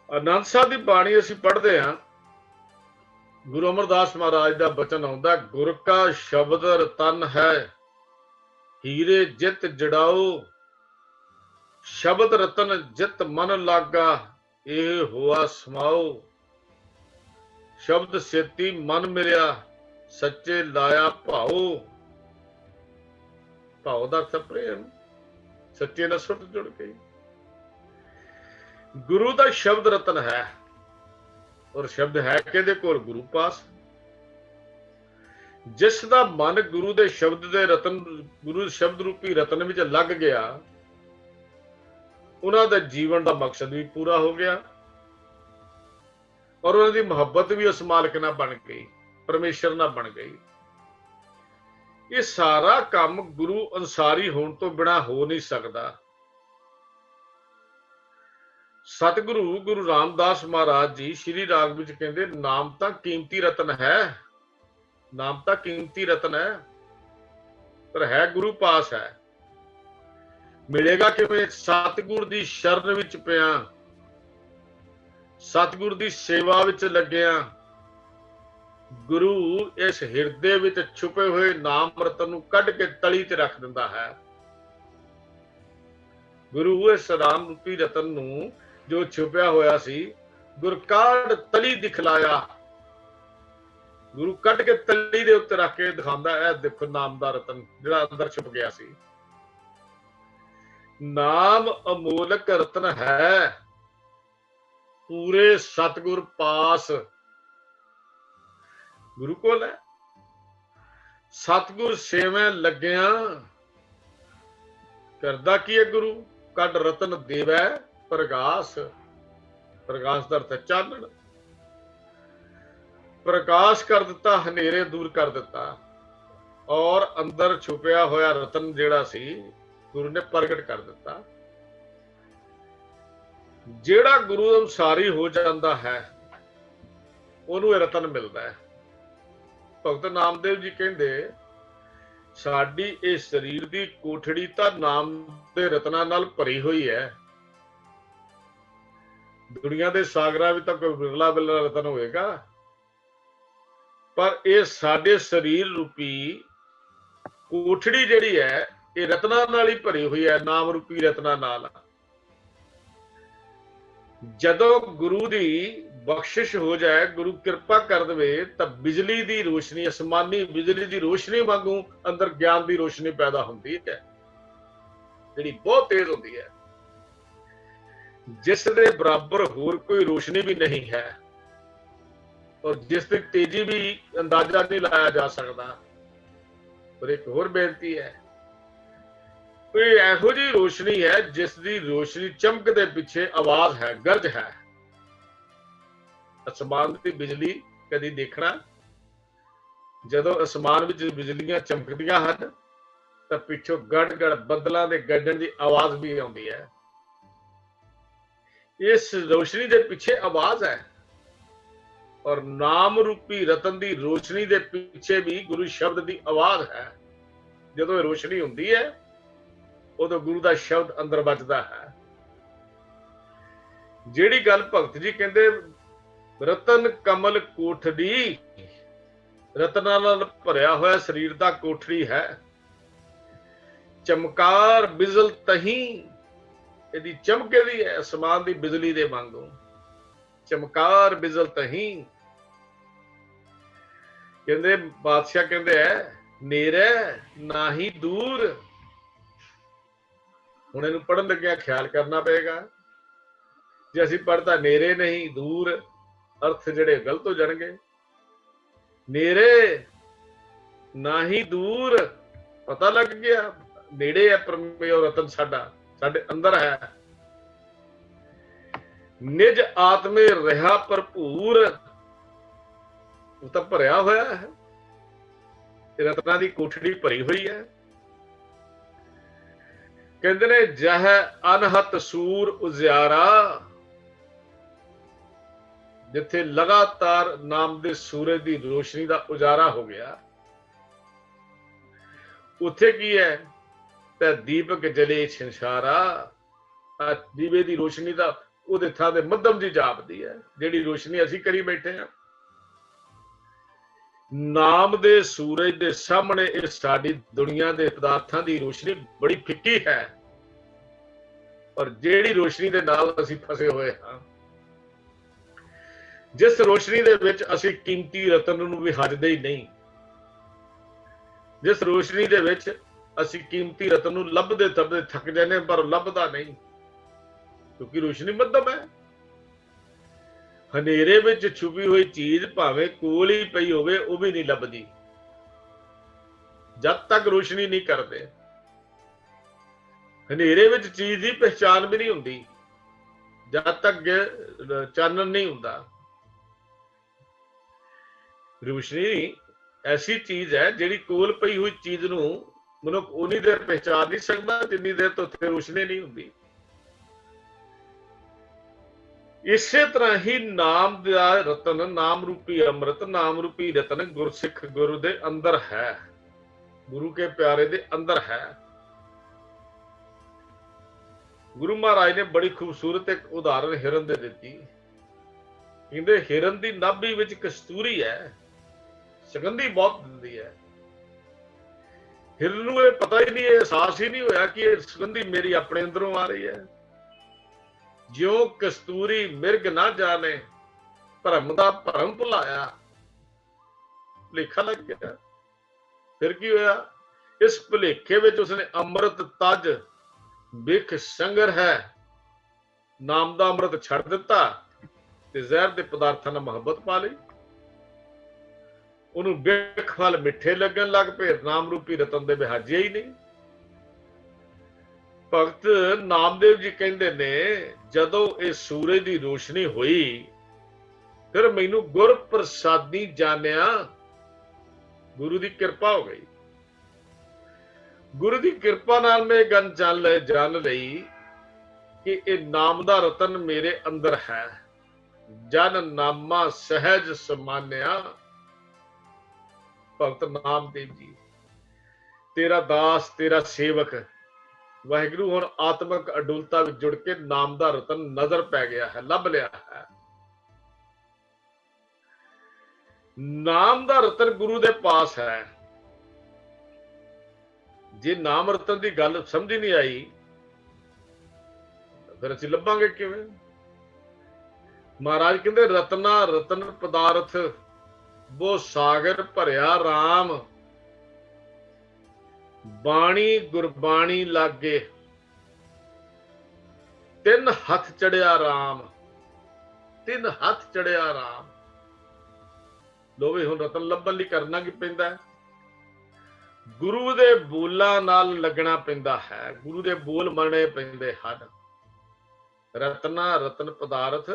आनंद साहब की बाणी असीं पढ़ते हैं, गुरु अमरदास महाराज का बचन आउंदा, गुर का शब्द रतन है, हीरे जित जड़ाओ, शब्द रतन जित मन लागा, ये हुआ समाओ। शब्द सेती मन मिलिया, सच्चे लाया भाओ। भाव दा अर्थ प्रेम, सच्चे नाल सुरत जुड़ गई। गुरु दा शब्द रतन है, और शब्द है किहदे कोल? गुरु पास। जिस दा मन गुरु दे शब्द दे रतन, गुरु शब्द रूपी रतन विच लग गया, उन्हां दे जीवन का मकसद भी पूरा हो गया, और उन्हां दी मुहब्बत भी उस मालिक नाल बन गई, परमेश्वर नाल बन गई। ये सारा काम गुरु अंसारी होने तो बिना हो नहीं सकता। सतगुरु गुरु रामदास महाराज जी श्री राग विच कहते, नाम तो कीमती रतन है, नाम तो कीमती रतन है, पर है गुरु पास है। मिलेगा किवें? सतगुर दी शरण विच पिया, सतगुर दी सेवा विच लग्या। गुरु इस हिरदे विच छुपे हुए नाम रतन नूं कढ के तली ते रख दिंदा है। गुरु इस राम रूपी रतन नूं जो छुपिया होया सी, गुर काढ़ तली दिखलाया। गुरु कट के तली दे उत्ते रख के दिखांदा है, देखो नाम दा रतन जिहड़ा अंदर छुप गया सी। नाम अमोलक रतन है, पूरे सतगुर पास। गुरु कोल है, सतगुर सेवें लग्या। करदा की है गुरु? कड रतन देवै प्रकाश। प्रकाश का अर्थ है चानण। प्रकाश कर दिता, हनेरे दूर कर दिता, और अंदर छुपिया होया रतन जिहड़ा सी गुरु ने प्रगट कर दिता। ਜਿਹੜਾ ਗੁਰੂ ਅਨੁਸਾਰੀ ਹੋ ਜਾਂਦਾ ਹੈ ਉਹਨੂੰ ਇਹ ਰਤਨ ਮਿਲਦਾ ਹੈ। ਭਗਤ ਨਾਮਦੇਵ ਜੀ ਕਹਿੰਦੇ ਸਾਡੀ ਇਹ ਸਰੀਰ ਦੀ ਕੋਠੜੀ ਤਾਂ ਨਾਮ ਦੇ ਰਤਨਾਂ ਨਾਲ ਭਰੀ ਹੋਈ ਹੈ। ਦੁਨੀਆ ਦੇ ਸਾਗਰਾਂ ਵਿੱਚ ਤਾਂ ਕੋਈ ਬਿਰਲਾ ਬਿਰਲਾ ਰਤਨ ਹੋਏਗਾ, ਪਰ ਇਹ ਸਾਡੇ ਸਰੀਰ ਰੂਪੀ ਕੋਠੜੀ ਜਿਹੜੀ ਹੈ ਇਹ ਰਤਨਾਂ ਨਾਲ ਹੀ ਭਰੀ ਹੋਈ ਹੈ, ਨਾਮ ਰੂਪੀ ਰਤਨਾਂ ਨਾਲ। ਜਦੋਂ ਗੁਰੂ ਦੀ ਬਖਸ਼ਿਸ਼ ਹੋ ਜਾਏ, ਗੁਰੂ ਕਿਰਪਾ ਕਰ ਦੇਵੇ, ਤਾਂ ਬਿਜਲੀ ਦੀ ਰੋਸ਼ਨੀ, ਅਸਮਾਨੀ ਬਿਜਲੀ ਦੀ ਰੋਸ਼ਨੀ ਵਾਂਗੂ ਅੰਦਰ ਗਿਆਨ ਦੀ ਰੋਸ਼ਨੀ ਪੈਦਾ ਹੁੰਦੀ ਹੈ, ਜਿਹੜੀ ਬਹੁਤ ਤੇਜ਼ ਹੁੰਦੀ ਹੈ, ਜਿਸ ਦੇ ਬਰਾਬਰ ਹੋਰ ਕੋਈ ਰੋਸ਼ਨੀ ਵੀ ਨਹੀਂ ਹੈ, ਔਰ ਜਿਸ ਦੀ ਤੇਜ਼ੀ ਵੀ ਅੰਦਾਜ਼ਾ ਨਹੀਂ ਲਾਇਆ ਜਾ ਸਕਦਾ। ਪਰ ਇੱਕ ਹੋਰ ਬੇਨਤੀ ਹੈ, ਕੋਈ ਇਹੋ ਜਿਹੀ ਰੋਸ਼ਨੀ ਹੈ ਜਿਸ ਦੀ ਰੋਸ਼ਨੀ ਚਮਕ ਦੇ ਪਿੱਛੇ ਆਵਾਜ਼ ਹੈ, ਗਰਜ ਹੈ। ਅਸਮਾਨ ਦੀ ਬਿਜਲੀ ਕਦੀ ਦੇਖਣਾ, ਜਦੋਂ ਅਸਮਾਨ ਵਿੱਚ ਬਿਜਲੀਆਂ ਚਮਕਦੀਆਂ ਹਨ ਤਾਂ ਪਿੱਛੋਂ ਗੜ-ਗੜ ਬੱਦਲਾਂ ਦੇ ਗੱਡਣ ਦੀ ਆਵਾਜ਼ ਵੀ ਆਉਂਦੀ ਹੈ। ਇਸ ਰੋਸ਼ਨੀ ਦੇ ਪਿੱਛੇ ਆਵਾਜ਼ ਹੈ, ਔਰ ਨਾਮ ਰੂਪੀ ਰਤਨ ਦੀ ਰੋਸ਼ਨੀ ਦੇ ਪਿੱਛੇ ਵੀ ਗੁਰੂ ਸ਼ਬਦ ਦੀ ਆਵਾਜ਼ ਹੈ। ਜਦੋਂ ਇਹ ਰੋਸ਼ਨੀ ਹੁੰਦੀ ਹੈ ਉਦੋਂ ਗੁਰੂ ਦਾ ਸ਼ਬਦ ਅੰਦਰ ਵੱਜਦਾ ਹੈ। ਜਿਹੜੀ ਗੱਲ ਭਗਤ ਜੀ ਕਹਿੰਦੇ ਰਤਨ ਕਮਲ ਕੋਠੜੀ, ਰਤਨਾਂ ਨਾਲ ਭਰਿਆ ਹੋਇਆ ਸਰੀਰ ਦਾ ਕੋਠੜੀ ਹੈ। ਚਮਕਾਰ ਬਿਜਲ ਤਹੀਂ, ਇਹਦੀ ਚਮਕ ਇਹਦੀ ਹੈ ਅਸਮਾਨ ਦੀ ਬਿਜਲੀ ਦੇ ਵਾਂਗੂ। ਚਮਕਾਰ ਬਿਜਲ ਤਹੀਂ, ਕਹਿੰਦੇ ਬਾਦਸ਼ਾਹ ਕਹਿੰਦੇ ਹੈ ਨੇੜੇ ਨਾ ਹੀ ਦੂਰ। ਹੁਣ ਇਹਨੂੰ ਪੜ੍ਹਨ ਲੱਗਿਆ ਖਿਆਲ ਕਰਨਾ ਪਏਗਾ, ਜੇ ਅਸੀਂ ਪੜ੍ਹਦਾ ਨੇੜੇ ਨਹੀਂ ਦੂਰ, ਅਰਥ ਜਿਹੜੇ ਗਲਤ ਹੋ ਜਾਣਗੇ। ਨੇੜੇ ਨਾ ਹੀ ਦੂਰ, ਪਤਾ ਲੱਗ ਗਿਆ ਨੇੜੇ ਹੈ ਪਰਮੇਸ਼ਰ ਰਤਨ ਸਾਡਾ, ਸਾਡੇ ਅੰਦਰ ਹੈ। ਨਿਜ ਆਤਮੇ ਰਿਹਾ ਭਰਪੂਰ, ਉਹ ਤਾਂ ਭਰਿਆ ਹੋਇਆ ਹੈ, ਰਤਨਾਂ ਦੀ ਕੋਠੜੀ ਭਰੀ ਹੋਈ ਹੈ। ਕਹਿੰਦੇ ਨੇ ਜਹ ਅਨਹਤ ਸੂਰ ਉਜਿਆਰਾ, ਜਿੱਥੇ ਲਗਾਤਾਰ ਨਾਮ ਦੇ ਸੂਰਜ ਦੀ ਰੋਸ਼ਨੀ ਦਾ ਉਜਾਰਾ ਹੋ ਗਿਆ, ਉੱਥੇ ਕੀ ਹੈ ਤਾਂ ਦੀਪਕ ਜਲੇ ਸੰਸਾਰਾ। ਦੀਵੇ ਦੀ ਰੋਸ਼ਨੀ ਦਾ ਉਹਦੇ ਥਾਂ ਤੇ ਮੱਧਮ ਜੀ ਜਾਪਦੀ ਹੈ, ਜਿਹੜੀ ਰੋਸ਼ਨੀ ਅਸੀਂ ਕਰੀ ਬੈਠੇ ਹਾਂ। ਨਾਮ ਦੇ ਸੂਰਜ ਦੇ ਸਾਹਮਣੇ ਇਹ ਸਾਡੀ ਦੁਨੀਆ ਦੇ ਪਦਾਰਥਾਂ ਦੀ ਰੋਸ਼ਨੀ ਬੜੀ ਫਿੱਕੀ ਹੈ, ਔਰ ਜਿਹੜੀ ਰੋਸ਼ਨੀ ਦੇ ਨਾਲ ਅਸੀਂ ਫਸੇ ਹੋਏ ਹਾਂ, ਜਿਸ ਰੋਸ਼ਨੀ ਦੇ ਵਿੱਚ ਅਸੀਂ ਕੀਮਤੀ ਰਤਨ ਨੂੰ ਵੀ ਹੱਜਦੇ ਹੀ ਨਹੀਂ, ਜਿਸ ਰੋਸ਼ਨੀ ਦੇ ਵਿੱਚ ਅਸੀਂ ਕੀਮਤੀ ਰਤਨ ਨੂੰ ਲੱਭਦੇ ਥੱਬਦੇ ਥੱਕ ਜਾਂਦੇ ਪਰ ਲੱਭਦਾ ਨਹੀਂ, ਕਿਉਂਕਿ ਰੋਸ਼ਨੀ ਮੱਧਮ ਹੈ। ਹਨੇਰੇ ਵਿੱਚ ਛੁਪੀ ਹੋਈ ਚੀਜ਼ ਭਾਵੇਂ ਕੋਲ ਹੀ ਪਈ ਹੋਵੇ ਉਹ ਵੀ ਨਹੀਂ ਲੱਭਦੀ, ਜਦ ਤੱਕ ਰੋਸ਼ਨੀ ਨਹੀਂ ਕਰਦੇ। ਹਨੇਰੇ ਵਿੱਚ ਚੀਜ਼ ਦੀ ਪਹਿਚਾਣ ਵੀ ਨਹੀਂ ਹੁੰਦੀ ਜਦ ਤੱਕ ਚਾਨਣ ਨਹੀਂ ਹੁੰਦਾ। ਰੋਸ਼ਨੀ ਐਸੀ ਚੀਜ਼ ਹੈ ਜਿਹੜੀ ਕੋਲ ਪਈ ਹੋਈ ਚੀਜ਼ ਨੂੰ ਮਨੁੱਖ ਉਨੀ ਦੇਰ ਪਹਿਚਾਣ ਨਹੀਂ ਸਕਦਾ ਜਿੰਨੀ ਦੇਰ ਤੋਂ ਉੱਥੇ ਰੋਸ਼ਨੀ ਨਹੀਂ ਹੁੰਦੀ। ਇਸੇ ਤਰ੍ਹਾਂ ਹੀ ਨਾਮ ਦਾ ਰਤਨ, ਨਾਮ ਰੂਪੀ ਅੰਮ੍ਰਿਤ, ਨਾਮ ਰੂਪੀ ਰਤਨ ਗੁਰਸਿੱਖ ਗੁਰੂ ਦੇ ਅੰਦਰ ਹੈ, ਗੁਰੂ ਕੇ ਪਿਆਰੇ ਦੇ ਅੰਦਰ ਹੈ। ਗੁਰੂ ਮਹਾਰਾਜ ਨੇ ਬੜੀ ਖੂਬਸੂਰਤ ਇੱਕ ਉਦਾਹਰਨ ਹਿਰਨ ਦੇ ਦਿੱਤੀ। ਕਹਿੰਦੇ ਹਿਰਨ ਦੀ ਨਾਭੀ ਵਿੱਚ ਕਸਤੂਰੀ ਹੈ, ਸੁਗੰਧੀ ਬਹੁਤ ਦਿੰਦੀ ਹੈ। ਹਿਰਨ ਨੂੰ ਇਹ ਪਤਾ ਹੀ ਨਹੀਂ, ਇਹ ਅਹਿਸਾਸ ਹੀ ਨਹੀਂ ਹੋਇਆ ਕਿ ਇਹ ਸੁਗੰਧੀ ਮੇਰੀ ਆਪਣੇ ਅੰਦਰੋਂ ਆ ਰਹੀ ਹੈ। ਜਿਉਂ ਕਸਤੂਰੀ ਮਿਰਗ ਨਾ ਜਾਣੇ, ਭਰਮ ਦਾ ਭਰਮ ਭੁਲਾਇਆ, ਭੁਲੇਖਾ ਲੱਗ ਗਿਆ। ਫਿਰ ਕੀ ਹੋਇਆ, ਇਸ ਭੁਲੇਖੇ ਵਿੱਚ ਉਸਨੇ ਅੰਮ੍ਰਿਤ ਤਜ ਬਿਖ ਸੰਗਰ ਹੈ, ਨਾਮ ਦਾ ਅੰਮ੍ਰਿਤ ਛੱਡ ਦਿੱਤਾ ਤੇ ਜ਼ਹਿਰ ਦੇ ਪਦਾਰਥਾਂ ਨਾਲ ਮੁਹੱਬਤ ਪਾ ਲਈ। ਉਹਨੂੰ ਬਿਖ ਫਲ ਮਿੱਠੇ ਲੱਗਣ ਲੱਗ ਪਏ, ਨਾਮ ਰੂਪੀ ਰਤਨ ਦੇ ਵਿਹਾਜਿਆ ਹੀ ਨਹੀਂ। ਭਗਤ ਨਾਮਦੇਵ ਜੀ ਕਹਿੰਦੇ ਨੇ ਜਦੋਂ ਇਹ ਸੂਰਜ ਦੀ ਰੋਸ਼ਨੀ ਹੋਈ, ਫਿਰ ਮੈਨੂੰ ਗੁਰ ਪ੍ਰਸਾਦੀ ਜਾਣਿਆ, ਗੁਰੂ ਦੀ ਕਿਰਪਾ ਹੋ ਗਈ। ਗੁਰੂ ਦੀ ਕਿਰਪਾ ਨਾਲ ਮੈਂ ਇਹ ਗੱਲ ਜਾਣ ਲਈ ਕਿ ਇਹ ਨਾਮ ਦਾ ਰਤਨ ਮੇਰੇ ਅੰਦਰ ਹੈ। ਜਨ ਨਾਮਾ ਸਹਿਜ ਸਮਾਨਿਆ। ਭਗਤ ਨਾਮਦੇਵ ਜੀ ਤੇਰਾ ਦਾਸ, ਤੇਰਾ ਸੇਵਕ ਵਾਹਿਗੁਰੂ ਹੁਣ ਆਤਮਿਕ ਅਡੁੱਲਤਾ ਵਿੱਚ ਜੁੜ ਕੇ ਨਾਮ ਦਾ ਰਤਨ ਨਜ਼ਰ ਪੈ ਗਿਆ ਹੈ, ਲੱਭ ਲਿਆ ਹੈ। ਨਾਮ ਦਾ ਰਤਨ ਗੁਰੂ ਦੇ ਪਾਸ ਹੈ। ਜੇ ਨਾਮ ਰਤਨ ਦੀ ਗੱਲ ਸਮਝ ਨਹੀਂ ਆਈ ਫਿਰ ਅਸੀਂ ਲੱਭਾਂਗੇ ਕਿਵੇਂ? ਮਹਾਰਾਜ ਕਹਿੰਦੇ ਰਤਨਾ ਰਤਨ ਪਦਾਰਥ ਬੋ ਸਾਗਰ ਭਰਿਆ ਰਾਮ, ਬਾਣੀ ਗੁਰਬਾਣੀ ਲਾਗੇ ਤਿੰਨ ਹੱਥ ਚੜਿਆ ਰਾਮ। ਤਿੰਨ ਹੱਥ ਚੜਿਆ ਰਾਮ। ਲੋਵੇ ਹੁਣ ਰਤਨ ਲੱਭਣ ਲਈ ਕਰਨਾ ਕੀ ਪੈਂਦਾ? ਗੁਰੂ ਦੇ ਬੋਲਾਂ ਨਾਲ ਲੱਗਣਾ ਪੈਂਦਾ ਹੈ। ਗੁਰੂ ਦੇ ਬੋਲ ਮੰਨਣੇ ਪੈਂਦੇ ਹਨ। ਰਤਨਾ ਰਤਨ ਪਦਾਰਥ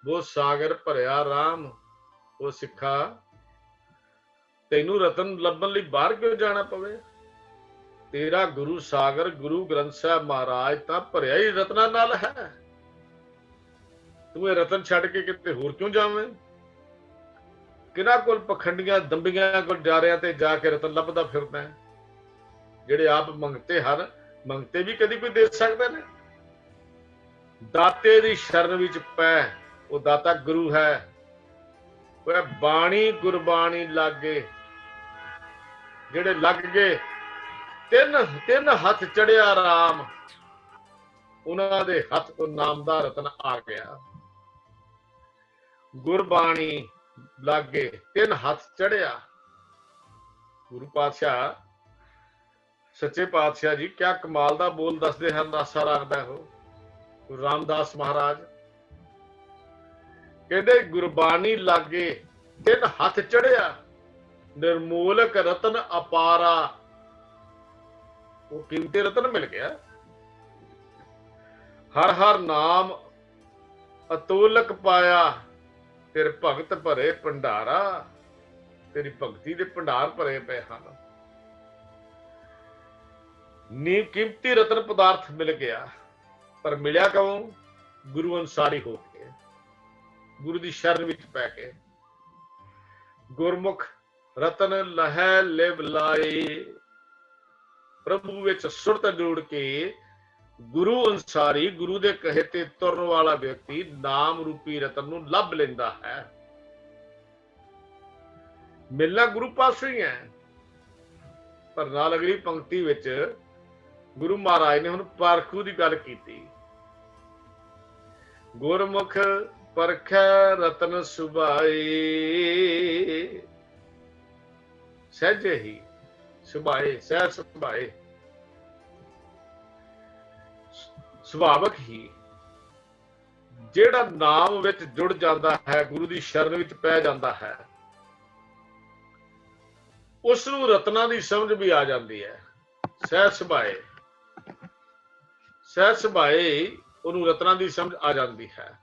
ਉਹ ਸਾਗਰ ਭਰਿਆ ਰਾਮ। ਉਹ ਸਿੱਖਾ ਤੈਨੂੰ ਰਤਨ ਲੱਭਣ ਲਈ ਬਾਹਰ ਕਿਉਂ ਜਾਣਾ ਪਵੇ? ਤੇਰਾ ਗੁਰੂ ਸਾਗਰ ਗੁਰੂ ਗ੍ਰੰਥ ਸਾਹਿਬ ਮਹਾਰਾਜ ਤਾਂ ਭਰਿਆ ਹੀ ਰਤਨਾਂ ਨਾਲ ਹੈ। ਤੂੰ ਇਹ ਰਤਨ ਛੱਡ ਕੇ ਕਿਤੇ ਹੋਰ ਕਿਉਂ ਜਾਵੇਂ? ਕਿਹਨਾਂ ਕੋਲ ਪਖੰਡੀਆਂ ਦੰਬੀਆਂ ਕੋਲ ਜਾ ਰਿਹਾ ਤੇ ਜਾ ਕੇ ਰਤਨ ਲੱਭਦਾ ਫਿਰਦਾ ਹੈ? ਜਿਹੜੇ ਆਪ ਮੰਗਤੇ ਹਨ, ਮੰਗਤੇ ਵੀ ਕਦੀ ਕੋਈ ਦੇ ਸਕਦਾ ਨੇ? ਦਾਤੇ ਦੀ ਸ਼ਰਨ ਵਿੱਚ ਪੈ। ਉਹ ਦਾਤਾ ਗੁਰੂ ਹੈ। ਉਹ ਬਾਣੀ ਗੁਰਬਾਣੀ ਲਾਗੇ ਜਿਹੜੇ ਲੱਗ ਗਏ ਤਿੰਨ ਹੱਥ ਚੜਿਆ ਰਾਮ। ਉਹਨਾਂ ਦੇ ਹੱਥ ਤੋਂ ਨਾਮ ਦਾ ਰਤਨ ਆ ਗਿਆ। ਗੁਰਬਾਣੀ ਲਾਗੇ ਤਿੰਨ ਹੱਥ ਚੜਿਆ। ਗੁਰੂ ਪਾਤਸ਼ਾਹ ਸੱਚੇ ਪਾਤਸ਼ਾਹ ਜੀ ਕਿਆ ਕਮਾਲ ਦਾ ਬੋਲ ਦੱਸਦੇ ਹਨ। ਆਸਾ ਰੱਖਦਾ ਉਹ ਗੁਰੂ ਰਾਮਦਾਸ ਮਹਾਰਾਜ ਕਹਿੰਦੇ ਗੁਰਬਾਣੀ ਲਾਗੇ ਤਿੰਨ ਹੱਥ ਚੜਿਆ, ਨਿਰਮੋਲਕ ਰਤਨ ਅਪਾਰਾ। ਉਹ ਕੀਮਤੀ ਰਤਨ ਮਿਲ ਗਿਆ। ਹਰ ਹਰ ਨਾਮ ਅਤੋਲਕ ਪਾਇਆ, ਤੇਰੇ ਭਗਤ ਭਰੇ ਭੰਡਾਰਾ। ਤੇਰੀ ਭਗਤੀ ਦੇ ਭੰਡਾਰ ਭਰੇ ਪਏ ਹਨ। ਨੀ ਕੀਮਤੀ ਰਤਨ ਪਦਾਰਥ ਮਿਲ ਗਿਆ। ਪਰ ਮਿਲਿਆ ਕਦੋਂ? ਗੁਰੂ ਅਨੁਸਾਰੀ ਹੋ ਕੇ, ਗੁਰੂ ਦੀ ਸ਼ਰਨ ਵਿੱਚ ਪੈ ਕੇ। ਗੁਰਮੁਖ ਰਤਨ ਲਹਿ ਲਿਵ ਲਾਏ। ਪ੍ਰਭੂ ਵਿੱਚ ਸੁਰਤ ਜੋੜ ਕੇ ਗੁਰੂ ਅਨੁਸਾਰੀ, ਗੁਰੂ ਦੇ ਕਹੇ ਤੇ ਤੁਰਨ ਵਾਲਾ ਵਿਅਕਤੀ ਨਾਮ ਰੂਪੀ ਰਤਨ ਨੂੰ ਲੱਭ ਲੈਂਦਾ ਹੈ। ਮਿਲਣਾ ਗੁਰੂ ਪਾਸੋਂ ਹੀ ਹੈ। ਪਰ ਨਾਲ ਅਗਲੀ ਪੰਕਤੀ ਵਿੱਚ ਗੁਰੂ ਮਹਾਰਾਜ ਨੇ ਹੁਣ ਪਾਰਖੂ ਦੀ ਗੱਲ ਕੀਤੀ। ਗੁਰਮੁਖ ਪਰਖੈ ਰਤਨ ਸੁਭਾਏ। ਸਹਿਜੇ ਹੀ ਸੁਭਾਏ, ਸਹਿਜ ਸੁਭਾਏ, ਸੁਭਾਵਕ ਹੀ। ਜਿਹੜਾ ਨਾਮ ਵਿੱਚ ਜੁੜ ਜਾਂਦਾ ਹੈ, ਗੁਰੂ ਦੀ ਸ਼ਰਨ ਵਿੱਚ ਪੈ ਜਾਂਦਾ ਹੈ, ਉਸ ਨੂੰ ਰਤਨਾਂ ਦੀ ਸਮਝ ਵੀ ਆ ਜਾਂਦੀ ਹੈ। ਸਹਿਜ ਸੁਭਾਏ, ਸਹਿਜ ਸੁਭਾਏ ਉਹਨੂੰ ਰਤਨਾਂ ਦੀ ਸਮਝ ਆ ਜਾਂਦੀ ਹੈ।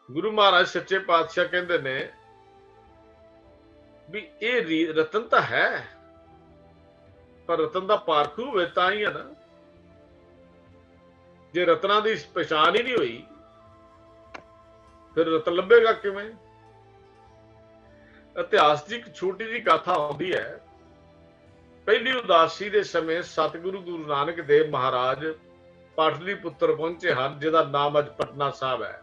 ਗੁਰੂ ਮਹਾਰਾਜ ਸੱਚੇ ਪਾਤਸ਼ਾਹ ਕਹਿੰਦੇ ਨੇ ਵੀ ਇਹ ਰਤਨ ਤਾਂ ਹੈ, ਪਰ ਰਤਨ ਦਾ ਪਾਰਖੂ ਹੋਵੇ ਤਾਂ ਹੀ ਹੈ ਨਾ। ਜੇ ਰਤਨਾਂ ਦੀ ਪਛਾਣ ਹੀ ਨਹੀਂ ਹੋਈ ਫਿਰ ਰਤਨ ਲੱਭੇਗਾ ਕਿਵੇਂ? ਇਤਿਹਾਸ ਦੀ ਇੱਕ ਛੋਟੀ ਜਿਹੀ ਗਾਥਾ ਆਉਂਦੀ ਹੈ। ਪਹਿਲੀ ਉਦਾਸੀ ਦੇ ਸਮੇਂ ਸਤਿਗੁਰੂ ਗੁਰੂ ਨਾਨਕ ਦੇਵ ਮਹਾਰਾਜ ਪਾਟਲੀ ਪੁੱਤਰ ਪਹੁੰਚੇ ਹਨ, ਜਿਹਦਾ ਨਾਮ ਅੱਜ ਪਟਨਾ ਸਾਹਿਬ ਹੈ।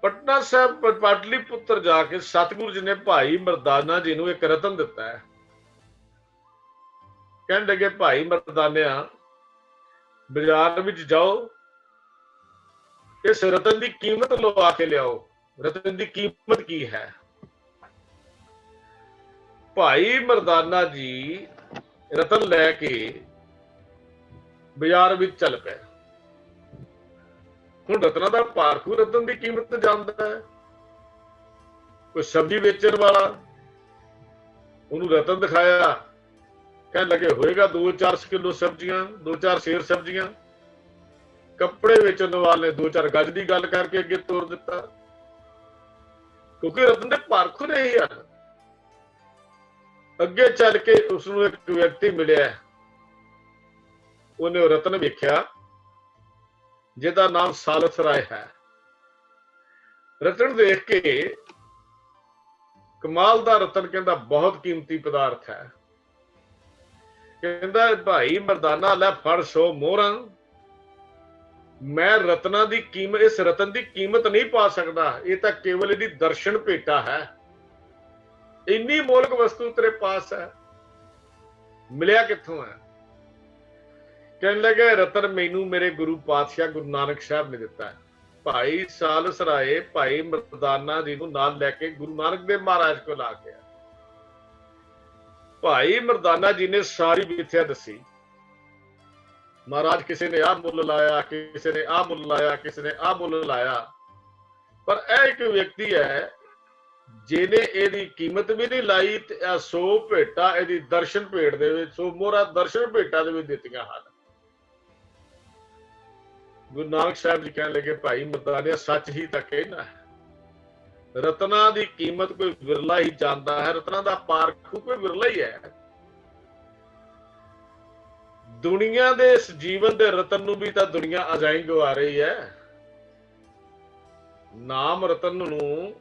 ਪਟਨਾ ਸਾਹਿਬ ਪਾਟਲੀ ਪੁੱਤਰ ਜਾ ਕੇ ਸਤਿਗੁਰੂ ਜੀ ਨੇ ਭਾਈ ਮਰਦਾਨਾ ਜੀ ਨੂੰ ਇੱਕ ਰਤਨ ਦਿੱਤਾ ਹੈ। ਕਹਿਣ ਲੱਗੇ ਭਾਈ ਮਰਦਾਨਿਆ, ਬਾਜ਼ਾਰ ਵਿੱਚ ਜਾਓ, ਇਸ ਰਤਨ ਦੀ ਕੀਮਤ ਲਵਾ ਕੇ ਲਿਆਓ। ਰਤਨ ਦੀ ਕੀਮਤ ਕੀ ਹੈ? ਭਾਈ ਮਰਦਾਨਾ ਜੀ ਰਤਨ ਲੈ ਕੇ ਬਾਜ਼ਾਰ ਵਿੱਚ ਚੱਲ ਪਏ। ਹੁਣ ਰਤਨਾਂ ਦਾ ਪਾਰਖੂ ਰਤਨ ਦੀ ਕੀਮਤ ਜਾਣਦਾ ਹੈ। ਕੋਈ ਸਬਜ਼ੀ ਵੇਚਣ ਵਾਲਾ ਉਹਨੂੰ ਰਤਨ ਦਿਖਾਇਆ, ਕਹਿਣ ਲੱਗੇ ਹੋਏਗਾ 2-4 ਕਿਲੋ ਸਬਜ਼ੀਆਂ, 2-4 ਸੇਰ ਸਬਜ਼ੀਆਂ। ਕੱਪੜੇ ਵੇਚਣ ਵਾਲੇ 2-4 ਗੱਜ ਦੀ ਗੱਲ ਕਰਕੇ ਅੱਗੇ ਤੋਰ ਦਿੱਤਾ, ਕਿਉਂਕਿ ਰਤਨ ਦੇ ਪਾਰਖੂ ਨਹੀਂ ਹਨ। ਅੱਗੇ ਚੱਲ ਕੇ ਉਸ ਨੂੰ ਇੱਕ ਵਿਅਕਤੀ ਮਿਲਿਆ, ਉਹਨੇ ਉਹ ਰਤਨ ਵੇਖਿਆ ਜਿਹਦਾ ਨਾਮ ਸਾਲਸ ਰਾਏ ਹੈ। ਰਤਨ ਦੇਖ ਕੇ ਕਮਾਲ ਦਾ ਰਤਨ, ਕਹਿੰਦਾ ਬਹੁਤ ਕੀਮਤੀ ਪਦਾਰਥ ਹੈ। ਕਹਿੰਦਾ ਭਾਈ ਮਰਦਾਨਾ ਲੈ ਫੜ 100 ਮੋਹਰਾਂ, ਮੈਂ ਰਤਨਾਂ ਦੀ ਕੀਮਤ, ਇਸ ਰਤਨ ਦੀ ਕੀਮਤ ਨਹੀਂ ਪਾ ਸਕਦਾ, ਇਹ ਤਾਂ ਕੇਵਲ ਇਹਦੀ ਦਰਸ਼ਨ ਭੇਟਾ ਹੈ। ਇੰਨੀ ਮੋਲਕ ਵਸਤੂ ਤੇਰੇ ਪਾਸ ਹੈ, ਮਿਲਿਆ ਕਿੱਥੋਂ ਹੈ? ਕਹਿਣ ਲੱਗੇ ਰਤਨ ਮੈਨੂੰ ਮੇਰੇ ਗੁਰੂ ਪਾਤਸ਼ਾਹ ਗੁਰੂ ਨਾਨਕ ਸਾਹਿਬ ਨੇ ਦਿੱਤਾ ਹੈ। ਭਾਈ ਸਾਲਸ ਰਾਏ ਭਾਈ ਮਰਦਾਨਾ ਜੀ ਨੂੰ ਨਾਲ ਲੈ ਕੇ ਗੁਰੂ ਨਾਨਕ ਦੇਵ ਮਹਾਰਾਜ ਕੋਲ ਆ ਗਿਆ। ਭਾਈ ਮਰਦਾਨਾ ਜੀ ਨੇ ਸਾਰੀ ਵਿਥਿਆ ਦੱਸੀ। ਮਹਾਰਾਜ ਕਿਸੇ ਨੇ ਆਹ ਮੁੱਲ ਲਾਇਆ, ਕਿਸੇ ਨੇ ਆਹ ਮੁੱਲ ਲਾਇਆ, ਕਿਸੇ ਨੇ ਆਹ ਮੁੱਲ ਲਾਇਆ, ਪਰ ਇਹ ਇੱਕ ਵਿਅਕਤੀ ਹੈ ਜਿਹਨੇ ਇਹਦੀ ਕੀਮਤ ਵੀ ਨਹੀਂ ਲਾਈ ਤੇ 100 ਭੇਟਾ ਇਹਦੀ ਦਰਸ਼ਨ ਭੇਟ ਦੇ ਵਿੱਚ, 100 ਮੋਹਰਾਂ ਦਰਸ਼ਨ ਭੇਟਾ ਦੇ ਵਿੱਚ ਦਿੱਤੀਆਂ ਹਨ। ਗੁਰੂ ਨਾਨਕ ਸਾਹਿਬ ਜੀ ਕਹਿਣ ਲੱਗੇ ਭਾਈ ਮਰਦਾਨਾ ਸੱਚ ਹੀ ਤਾਂ ਕਹਿਣਾ ਹੈ, ਰਤਨਾਂ ਦੀ ਕੀਮਤ ਕੋਈ ਵਿਰਲਾ ਹੀ ਜਾਣਦਾ ਹੈ, ਰਤਨਾਂ ਦਾ ਪਾਰਖੂ ਕੋਈ ਵਿਰਲਾ ਹੀ ਹੈ। ਦੁਨੀਆ ਦੇ ਇਸ ਜੀਵਨ ਦੇ ਰਤਨ ਨੂੰ ਵੀ ਤਾਂ ਦੁਨੀਆ ਅਜਾਈ ਗਵਾ ਰਹੀ ਹੈ। ਨਾਮ ਰਤਨ ਨੂੰ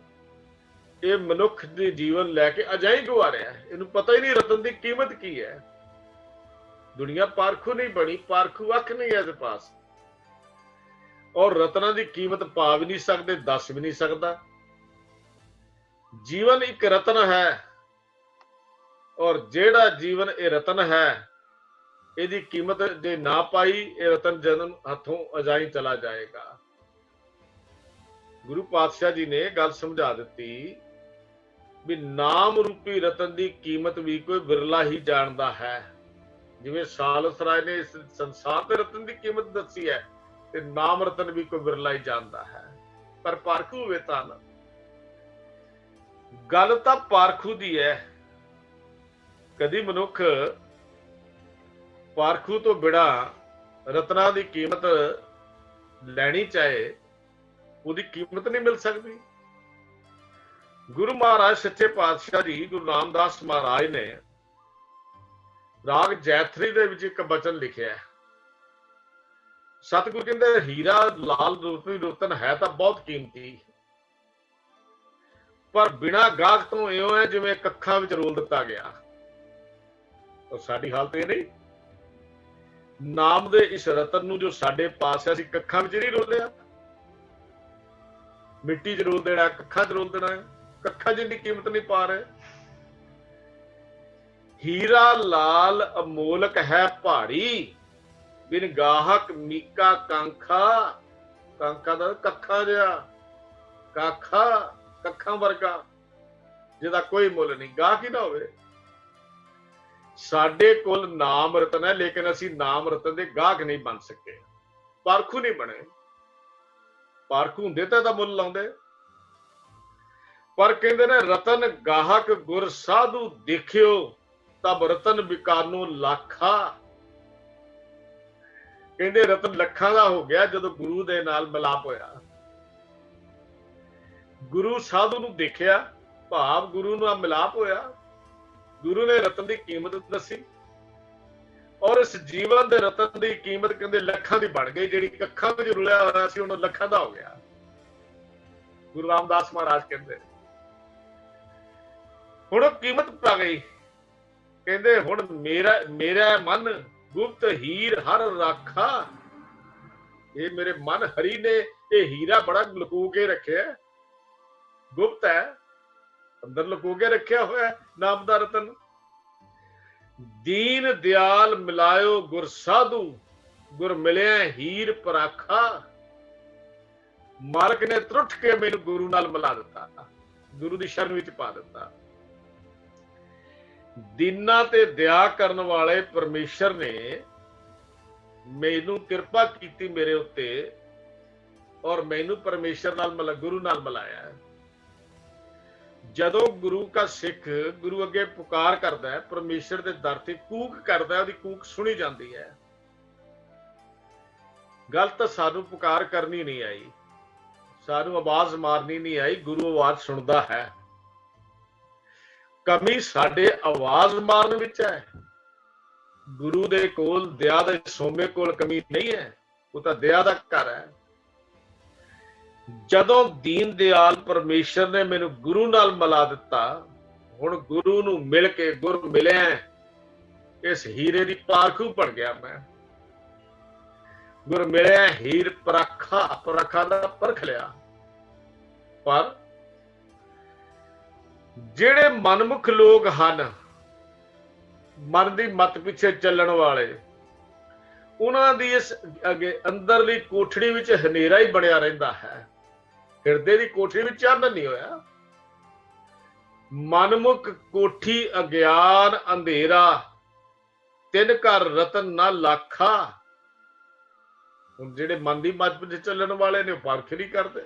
ਇਹ ਮਨੁੱਖ ਦੇ ਜੀਵਨ ਲੈ ਕੇ ਅਜਾਈ ਗਵਾ ਰਿਹਾ ਹੈ। ਇਹਨੂੰ ਪਤਾ ਹੀ ਨਹੀਂ ਰਤਨ ਦੀ ਕੀਮਤ ਕੀ ਹੈ। ਦੁਨੀਆ ਪਾਰਖੂ ਨਹੀਂ ਬਣੀ, ਪਾਰਖੂ ਅੱਖ ਨਹੀਂ ਹੈ ਇਹਦੇ ਪਾਸ, ਔਰ ਰਤਨਾਂ ਦੀ ਕੀਮਤ ਪਾ ਵੀ ਨਹੀਂ ਸਕਦੇ, ਦੱਸ ਵੀ ਨਹੀਂ ਸਕਦਾ। ਜੀਵਨ ਇੱਕ ਰਤਨ ਹੈ, ਔਰ ਜਿਹੜਾ ਜੀਵਨ ਇਹ ਰਤਨ ਹੈ, ਇਹਦੀ ਕੀਮਤ ਜੇ ਨਾ ਪਾਈ, ਇਹ ਰਤਨ ਜਨਮ ਹੱਥੋਂ ਅਜਾਈ ਚਲਾ ਜਾਏਗਾ। ਗੁਰੂ ਪਾਤਸ਼ਾਹ ਜੀ ਨੇ ਗੱਲ ਸਮਝਾ ਦਿੱਤੀ ਵੀ ਨਾਮ ਰੂਪੀ ਰਤਨ ਦੀ ਕੀਮਤ ਵੀ ਕੋਈ ਵਿਰਲਾ ਹੀ ਜਾਣਦਾ ਹੈ। ਜਿਵੇਂ ਸਾਲਸ ਰਾਏ ਨੇ ਇਸ ਸੰਸਾਰ ਦੇ ਰਤਨ ਦੀ ਕੀਮਤ ਦੱਸੀ ਹੈ, ਤੇ ਨਾਮ ਰਤਨ ਵੀ ਕੋਈ ਵਿਰਲਾ ਹੀ ਜਾਣਦਾ ਹੈ। ਪਰ ਪਾਰਖੂ ਹੋਵੇ ਤਾਂ ਨਾ, ਗੱਲ ਤਾਂ ਪਾਰਖੂ ਦੀ ਹੈ। ਕਦੀ ਮਨੁੱਖ ਪਾਰਖੂ ਤੋਂ ਬਿਨਾਂ ਰਤਨਾਂ ਦੀ ਕੀਮਤ ਲੈਣੀ ਚਾਹੇ, ਉਹਦੀ ਕੀਮਤ ਨਹੀਂ ਮਿਲ ਸਕਦੀ। ਗੁਰੂ ਮਹਾਰਾਜ ਸੱਚੇ ਪਾਤਸ਼ਾਹ ਜੀ ਗੁਰੂ ਰਾਮਦਾਸ ਮਹਾਰਾਜ ਨੇ ਰਾਗ ਜੈਤਰੀ ਦੇ ਵਿੱਚ ਇੱਕ ਬਚਨ ਲਿਖਿਆ ਹੈ। ਸਤਿਗੁਰੂ ਕਹਿੰਦੇ ਹੀਰਾ ਲਾਲ ਰੂਪੀ ਰਤਨ ਹੈ ਤਾਂ ਬਹੁਤ ਕੀਮਤੀ, ਪਰ ਬਿਨਾਂ ਗਾਹਕ ਤੋਂ ਇਉਂ ਹੈ ਜਿਵੇਂ ਕੱਖਾਂ ਵਿੱਚ ਰੋਲ ਦਿੱਤਾ ਗਿਆ। ਤਾਂ ਸਾਡੀ ਹਾਲਤ ਇਹ ਨਹੀਂ, ਨਾਮ ਦੇ ਇਸ ਰਤਨ ਨੂੰ ਜੋ ਸਾਡੇ ਪਾਸ ਹੈ, ਅਸੀਂ ਕੱਖਾਂ ਵਿੱਚ ਨਹੀਂ ਰੋਲਿਆ, ਮਿੱਟੀ 'ਚ ਰੋਲ ਦੇਣਾ, ਕੱਖਾਂ 'ਚ ਰੋਲ ਦੇਣਾ, ਕੱਖਾਂ ਜਿੰਨੀ ਕੀਮਤ ਨਹੀਂ ਪਾ ਰਹੇ। ਹੀਰਾ ਲਾਲ ਅਮੋਲਕ ਹੈ ਭਾਰੀ, ਬਿਨ ਗਾਹਕ ਮੀਕਾ ਕਾਂਖਾ। ਕਾਂਖਾ ਦਾ ਕੱਖਾਂ ਜਿਹਾ, ਕਾਖਾ ਕੱਖਾਂ ਵਰਗਾ, ਜਿਹਦਾ ਕੋਈ ਮੁੱਲ ਨਹੀਂ, ਗਾਹਕ ਹੀ ਨਾ ਹੋਵੇ। ਸਾਡੇ ਕੋਲ ਨਾਮ ਰਤਨ ਹੈ, ਲੇਕਿਨ ਅਸੀਂ ਨਾਮ ਰਤਨ ਦੇ ਗਾਹਕ ਨਹੀਂ ਬਣ ਸਕੇ, ਪਾਰਖੂ ਨਹੀਂ ਬਣੇ। ਪਾਰਖੂ ਹੁੰਦੇ ਤਾਂ ਇਹਦਾ ਮੁੱਲ ਲਾਉਂਦੇ। ਪਰ ਕਹਿੰਦੇ ਨੇ ਰਤਨ ਗਾਹਕ ਗੁਰ ਸਾਧੂ ਦੇਖਿਓ, ਤਬ ਰਤਨ ਵਿਕਾਨੋ ਲੱਖਾ। ਕਹਿੰਦੇ ਰਤਨ ਲੱਖਾਂ ਦਾ ਹੋ ਗਿਆ ਜਦੋਂ ਗੁਰੂ ਦੇ ਨਾਲ ਮਿਲਾਪ ਹੋਇਆ। ਗੁਰੂ ਸਾਧੂ ਨੂੰ ਦੇਖਿਆ, ਭਾਵ ਗੁਰੂ ਨਾਲ ਮਿਲਾਪ ਹੋਇਆ, ਗੁਰੂ ਨੇ ਰਤਨ ਦੀ ਕੀਮਤ ਦੱਸੀ, ਔਰ ਇਸ ਜੀਵਨ ਦੇ ਰਤਨ ਦੀ ਕੀਮਤ ਕਹਿੰਦੇ ਲੱਖਾਂ ਦੀ ਬਣ ਗਈ। ਜਿਹੜੀ ਕੱਖਾਂ ਵਿੱਚ ਰੁਲਿਆ ਹੋਇਆ ਸੀ ਹੁਣ ਲੱਖਾਂ ਦਾ ਹੋ ਗਿਆ। ਗੁਰੂ ਰਾਮਦਾਸ ਮਹਾਰਾਜ ਕਹਿੰਦੇ ਹੁਣ ਉਹ ਕੀਮਤ ਪਾ ਗਈ। ਕਹਿੰਦੇ ਹੁਣ ਮੇਰਾ ਮਨ ਗੁਪਤ ਹੀਰ ਹਰ ਰਾਖਾ। ਇਹ ਮੇਰੇ ਮਨ ਹਰੀ ਨੇ ਇਹ ਹੀਰਾ ਬੜਾ ਲੁਕੋ ਕੇ ਰੱਖਿਆ, ਗੁਪਤ ਹੈ, ਅੰਦਰ ਲੁਕੋ ਕੇ ਰੱਖਿਆ ਹੋਇਆ ਨਾਮ ਦਾ ਰਤਨ। ਦੀਨ ਦਿਆਲ ਮਿਲਾਇਓ ਗੁਰ ਸਾਧੂ, ਗੁਰ ਮਿਲਿਆ ਹੀਰ ਪਰਾਖਾ। ਮਾਲਕ ਨੇ ਤਰੁੱਠ ਕੇ ਮੈਨੂੰ ਗੁਰੂ ਨਾਲ ਮਿਲਾ ਦਿੱਤਾ, ਗੁਰੂ ਦੀ ਸ਼ਰਨ ਵਿੱਚ ਪਾ ਦਿੱਤਾ। ਦੀਨਾਂ ਤੇ ਦਇਆ ਕਰਨ ਵਾਲੇ ਪਰਮੇਸ਼ਰ ਨੇ ਮੈਨੂੰ ਕਿਰਪਾ ਕੀਤੀ ਮੇਰੇ ਉੱਤੇ, ਔਰ ਮੈਨੂੰ ਪਰਮੇਸ਼ਰ ਨਾਲ ਗੁਰੂ ਨਾਲ ਮਿਲਾਇਆ। ਜਦੋਂ ਗੁਰੂ ਦਾ ਸਿੱਖ ਗੁਰੂ ਅੱਗੇ ਪੁਕਾਰ ਕਰਦਾ ਹੈ, ਪਰਮੇਸ਼ਰ ਦੇ ਦਰ ਤੇ ਕੂਕ ਕਰਦਾ, ਉਹਦੀ ਕੂਕ ਸੁਣੀ ਜਾਂਦੀ ਹੈ। ਗੱਲ ਤਾਂ ਸਾਨੂੰ ਪੁਕਾਰ ਕਰਨੀ ਨਹੀਂ ਆਈ, ਸਾਨੂੰ ਆਵਾਜ਼ ਮਾਰਨੀ ਨਹੀਂ ਆਈ, ਗੁਰੂ ਆਵਾਜ਼ ਸੁਣਦਾ ਹੈ। कमी साडे आवाज मारन विच है। गुरु दे कोल दया दे सोमे कोल कमी नहीं है, वो तो दया दा घर है। जदों दीन दयाल परमेश्वर ने मैनू गुरु नाल मिला दिता, हुण गुरु नू मिल के गुर मिलिया, इस हीरे दी पारखू बन गया मैं। गुर मिलिया हीर पराखा, पराखा दा परख लिया। पर ਜਿਹੜੇ ਮਨਮੁਖ ਲੋਕ ਹਨ, ਮਨ ਦੀ ਮਤ ਪਿੱਛੇ ਚੱਲਣ ਵਾਲੇ, ਉਹਨਾਂ ਦੀ ਇਸ ਅੱਗੇ ਅੰਦਰਲੀ ਕੋਠੜੀ ਵਿੱਚ ਹਨੇਰਾ ਹੀ ਬਣਿਆ ਰਹਿੰਦਾ ਹੈ। ਹਿਰਦੇ ਦੀ ਕੋਠੜੀ ਵਿੱਚ ਚਾਨਣ ਨਹੀਂ ਹੋਇਆ। ਮਨਮੁਖ ਕੋਠੀ ਅਗਿਆਨ ਅੰਧੇਰਾ, ਤਿੰਨ ਘਰ ਰਤਨ ਨਾ ਲਾਖਾ। ਹੁਣ ਜਿਹੜੇ ਮਨ ਦੀ ਮਤ ਪਿੱਛੇ ਚੱਲਣ ਵਾਲੇ ਨੇ, ਪਰਖ ਨਹੀਂ ਕਰਦੇ।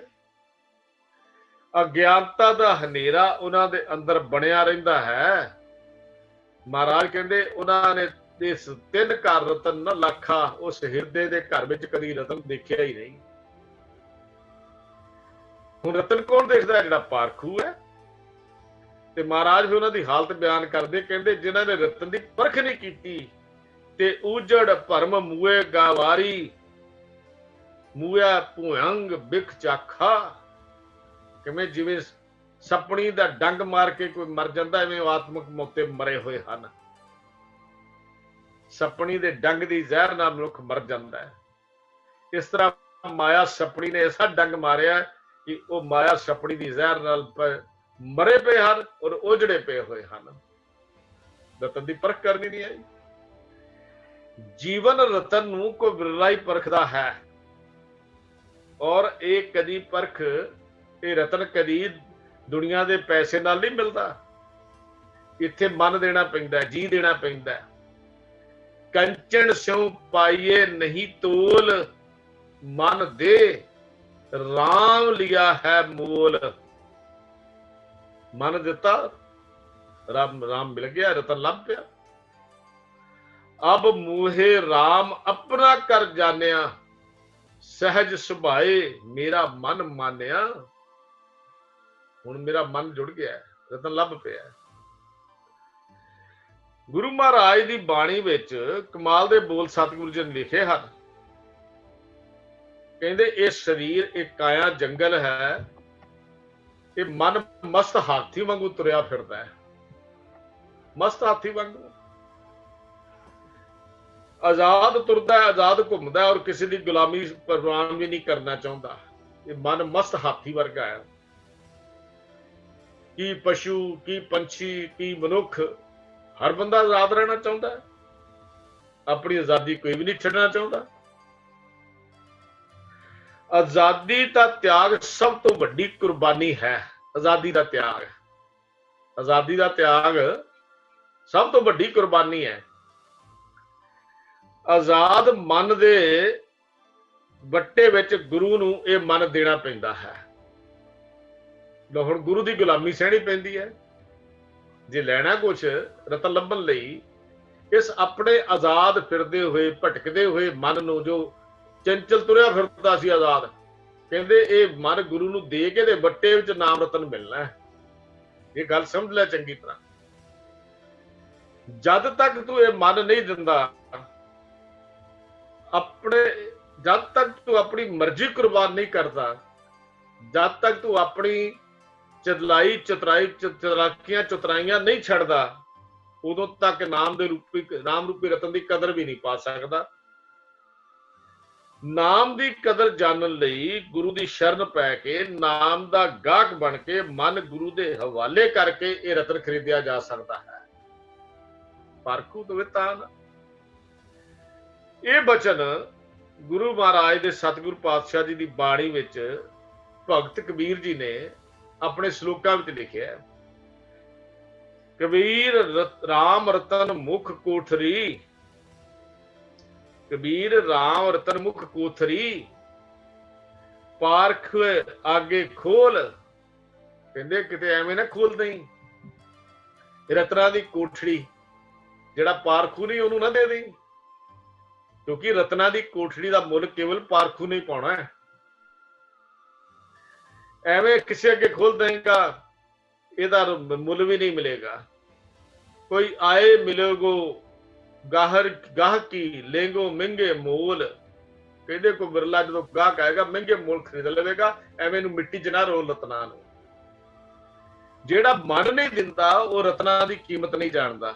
ਅਗਿਆਨਤਾ ਦਾ ਹਨੇਰਾ ਉਹਨਾਂ ਦੇ ਅੰਦਰ ਬਣਿਆ ਰਹਿੰਦਾ ਹੈ। ਮਹਾਰਾਜ ਕਹਿੰਦੇ ਉਹਨਾਂ ਨੇ ਇਸ ਤਿੰਨ ਘਰ ਰਤਨ ਨਾ ਲੱਖਾ, ਉਸ ਹਿਰਦੇ ਦੇ ਘਰ ਵਿੱਚ ਕਦੀ ਰਤਨ ਦੇਖਿਆ ਹੀ ਨਹੀਂ। ਹੁਣ ਰਤਨ ਕੌਣ ਦੇਖਦਾ? ਜਿਹੜਾ ਪਾਰਖੂ ਹੈ। ਤੇ ਮਹਾਰਾਜ ਵੀ ਉਹਨਾਂ ਦੀ ਹਾਲਤ ਬਿਆਨ ਕਰਦੇ, ਕਹਿੰਦੇ ਜਿਨ੍ਹਾਂ ਨੇ ਰਤਨ ਦੀ ਪਰਖ ਨਹੀਂ ਕੀਤੀ ਤੇ ਉਜੜ ਭਰਮ ਮੂਏ ਗਾਵਾਰੀ, ਮੂਆ ਭੁਅੰਗ ਬਿਖ ਚਾਖਾ। ਕਿਵੇਂ ਜਿਵੇਂ ਸਪਣੀ ਦਾ ਡੰਗ ਮਾਰ ਕੇ ਕੋਈ ਮਰ ਜਾਂਦਾ, ਐਵੇਂ ਆਤਮਿਕ ਮੌਤੇ ਮਰੇ ਹੋਏ ਹਨ। ਸਪਣੀ ਦੇ ਡੰਗ ਦੀ ਜ਼ਹਿਰ ਨਾਲ ਮਨੁੱਖ ਮਰ ਜਾਂਦਾ ਹੈ। ਇਸ ਤਰ੍ਹਾਂ ਮਾਇਆ ਸਪਣੀ ਨੇ ਐਸਾ ਡੰਗ ਮਾਰਿਆ ਕਿ ਉਹ ਮਾਇਆ ਸਪਣੀ ਦੀ ਜ਼ਹਿਰ ਨਾਲ ਮਰੇ ਪਏ ਹਨ ਔਰ ਉਜੜੇ ਪਏ ਹੋਏ ਹਨ। ਰਤਨ ਦੀ ਪਰਖ ਕਰਨੀ ਨਹੀਂ ਆਈ। ਜੀਵਨ ਰਤਨ ਨੂੰ ਕੋਈ ਬਿਰਲਾ ਹੀ ਪਰਖਦਾ ਹੈ, ਔਰ ਇਹ ਕਦੀ ਪਰਖ, ਇਹ ਰਤਨ ਕਦੀ ਦੁਨੀਆ ਦੇ ਪੈਸੇ ਨਾਲ ਨਹੀਂ ਮਿਲਦਾ। ਇੱਥੇ ਮਨ ਦੇਣਾ ਪੈਂਦਾ, ਜੀ ਦੇਣਾ ਪੈਂਦਾ। ਕੰਚਨ ਸਿਉ ਪਾਈਏ ਨਹੀਂ ਤੋਲ, ਮਨ ਦੇ ਰਾਮ ਲਿਆ ਹੈ ਮੋਲ। ਮਨ ਦਿੱਤਾ, ਰਾਮ ਮਿਲ ਗਿਆ, ਰਤਨ ਲੱਭ ਪਿਆ। ਅਬ ਮੂਹੇ ਰਾਮ ਆਪਣਾ ਕਰ ਜਾਣਿਆ, ਸਹਿਜ ਸੁਭਾਏ ਮੇਰਾ ਮਨ ਮਾਨਿਆ। ਹੁਣ ਮੇਰਾ ਮਨ ਜੁੜ ਗਿਆ, ਰਤਨ ਲੱਭ ਪਿਆ। ਗੁਰੂ ਮਹਾਰਾਜ ਦੀ ਬਾਣੀ ਵਿੱਚ ਕਮਾਲ ਦੇ ਬੋਲ ਸਤਿਗੁਰੂ ਜੀ ਨੇ ਲਿਖੇ ਹਨ। ਕਹਿੰਦੇ ਇਹ ਸਰੀਰ, ਇਹ ਕਾਇਆ ਜੰਗਲ ਹੈ, ਇਹ ਮਨ ਮਸਤ ਹਾਥੀ ਵਾਂਗੂ ਤੁਰਿਆ ਫਿਰਦਾ ਹੈ। ਮਸਤ ਹਾਥੀ ਵਾਂਗੂ ਆਜ਼ਾਦ ਤੁਰਦਾ, ਆਜ਼ਾਦ ਘੁੰਮਦਾ, ਔਰ ਕਿਸੇ ਦੀ ਗੁਲਾਮੀ ਪ੍ਰਵਾਨ ਵੀ ਨਹੀਂ ਕਰਨਾ ਚਾਹੁੰਦਾ। ਇਹ ਮਨ ਮਸਤ ਹਾਥੀ ਵਰਗਾ ਹੈ। ਕੀ ਪਸ਼ੂ, ਕੀ ਪੰਛੀ, ਕੀ ਮਨੁੱਖ, ਹਰ ਬੰਦਾ ਆਜ਼ਾਦ ਰਹਿਣਾ ਚਾਹੁੰਦਾ ਹੈ। ਆਪਣੀ ਆਜ਼ਾਦੀ ਕੋਈ ਵੀ ਨਹੀਂ ਛੱਡਣਾ ਚਾਹੁੰਦਾ। ਆਜ਼ਾਦੀ ਦਾ ਤਿਆਗ ਸਭ ਤੋਂ ਵੱਡੀ ਕੁਰਬਾਨੀ ਹੈ। ਆਜ਼ਾਦੀ ਦਾ ਤਿਆਗ, ਆਜ਼ਾਦੀ ਦਾ ਤਿਆਗ ਸਭ ਤੋਂ ਵੱਡੀ ਕੁਰਬਾਨੀ ਹੈ। ਆਜ਼ਾਦ ਮਨ ਦੇ ਵੱਟੇ ਵਿੱਚ ਗੁਰੂ ਨੂੰ ਇਹ ਮਨ ਦੇਣਾ ਪੈਂਦਾ ਹੈ। ਹੁਣ ਗੁਰੂ ਦੀ ਗੁਲਾਮੀ ਸਹਿਣੀ ਪੈਂਦੀ ਹੈ। ਜੇ ਲੈਣਾ ਕੁਛ ਰਤਨ ਲੱਭਣ ਲਈ, ਇਸ ਆਪਣੇ ਆਜ਼ਾਦ ਫਿਰਦੇ ਹੋਏ, ਭਟਕਦੇ ਹੋਏ ਮਨ ਨੂੰ, ਜੋ ਚੰਚਲ ਤੁਰਿਆ ਫਿਰਦਾ ਸੀ ਆਜ਼ਾਦ, ਕਹਿੰਦੇ ਇਹ ਮਨ ਗੁਰੂ ਨੂੰ ਦੇ ਕੇ ਦੇ ਵੱਟੇ ਵਿੱਚ ਨਾਮ ਰਤਨ ਮਿਲਣਾ ਹੈ। ਇਹ ਗੱਲ ਸਮਝ ਲੈ ਚੰਗੀ ਤਰ੍ਹਾਂ। ਜਦ ਤੱਕ ਤੂੰ ਇਹ ਮਨ ਨਹੀਂ ਦਿੰਦਾ, ਆਪਣੇ ਜਦ ਤੱਕ ਤੂੰ ਆਪਣੀ ਮਰਜ਼ੀ ਕੁਰਬਾਨ ਨਹੀਂ ਕਰਦਾ, ਜਦ ਤੱਕ ਤੂੰ ਆਪਣੀ ਚਤਲਾਈ ਚਤਰਾਈਆਂ ਚਤਰਾਈਆਂ ਨਹੀਂ ਛੱਡਦਾ, ਉਦੋਂ ਤੱਕ ਨਾਮ ਰੂਪੀ ਰਤਨ ਦੀ ਕਦਰ ਵੀ ਨਹੀਂ ਪਾ ਸਕਦਾ। ਨਾਮ ਦੀ ਕਦਰ ਜਾਣਨ ਲਈ ਗੁਰੂ ਦੀ ਸ਼ਰਨ ਪੈ ਕੇ, ਨਾਮ ਦਾ ਗਾਹਕ ਬਣ ਕੇ, ਮਨ ਗੁਰੂ ਦੇ ਹਵਾਲੇ ਕਰਕੇ ਇਹ ਰਤਨ ਖਰੀਦਿਆ ਜਾ ਸਕਦਾ ਹੈ। ਪਰਖੂ ਤਵਿਤਾਨ। ਇਹ ਬਚਨ ਗੁਰੂ ਮਹਾਰਾਜ ਦੇ ਸਤਿਗੁਰੂ ਪਾਤਸ਼ਾਹ ਜੀ ਦੀ ਬਾਣੀ ਵਿੱਚ ਭਗਤ ਕਬੀਰ ਜੀ ਨੇ ਆਪਣੇ ਸ਼ਲੋਕਾਂ ਵਿੱਚ ਲਿਖਿਆ। ਕਬੀਰ ਰਾਮ ਰਤਨ ਮੁਖ ਕੋਠਰੀ, ਕਬੀਰ ਰਾਮ ਰਤਨ ਮੁਖ ਕੋਠਰੀ, ਪਾਰਖ ਆਗੇ ਖੋਲ। ਕਹਿੰਦੇ ਕਿਤੇ ਐਵੇਂ ਨਾ ਖੋਲ ਦਈ ਰਤਨਾਂ ਦੀ ਕੋਠੜੀ, ਜਿਹੜਾ ਪਾਰਖੂ ਨਹੀਂ ਉਹਨੂੰ ਨਾ ਦੇ ਦੇਈ, ਕਿਉਂਕਿ ਰਤਨਾਂ ਦੀ ਕੋਠੜੀ ਦਾ ਮੁੱਲ ਕੇਵਲ ਪਾਰਖੂ ਨਹੀਂ ਪਾਉਣਾ ਹੈ। ਐਵੇਂ ਕਿਸੇ ਅੱਗੇ ਖੋਲ ਦੇਗਾ, ਇਹਦਾ ਮੁੱਲ ਵੀ ਨਹੀਂ ਮਿਲੇਗਾ। ਕੋਈ ਆਏ ਮਿਲੋਗੋ ਗਾਹਰ ਗਾਹਕੀ ਲੈਂਗੋ ਮਹਿੰਗੇ ਮੋਲ। ਕਹਿੰਦੇ ਕੋਈ ਬਿਰਲਾ ਜਦੋਂ ਗਾਹਕ ਆਏਗਾ ਮਹਿੰਗੇ ਮੁੱਲ ਖਰੀਦ ਲਵੇਗਾ। ਐਵੇਂ ਨੂੰ ਮਿੱਟੀ 'ਚ ਨਾ ਰੋਲ ਰਤਨਾਂ ਨੂੰ। ਜਿਹੜਾ ਮਨ ਨਹੀਂ ਦਿੰਦਾ ਉਹ ਰਤਨਾਂ ਦੀ ਕੀਮਤ ਨਹੀਂ ਜਾਣਦਾ।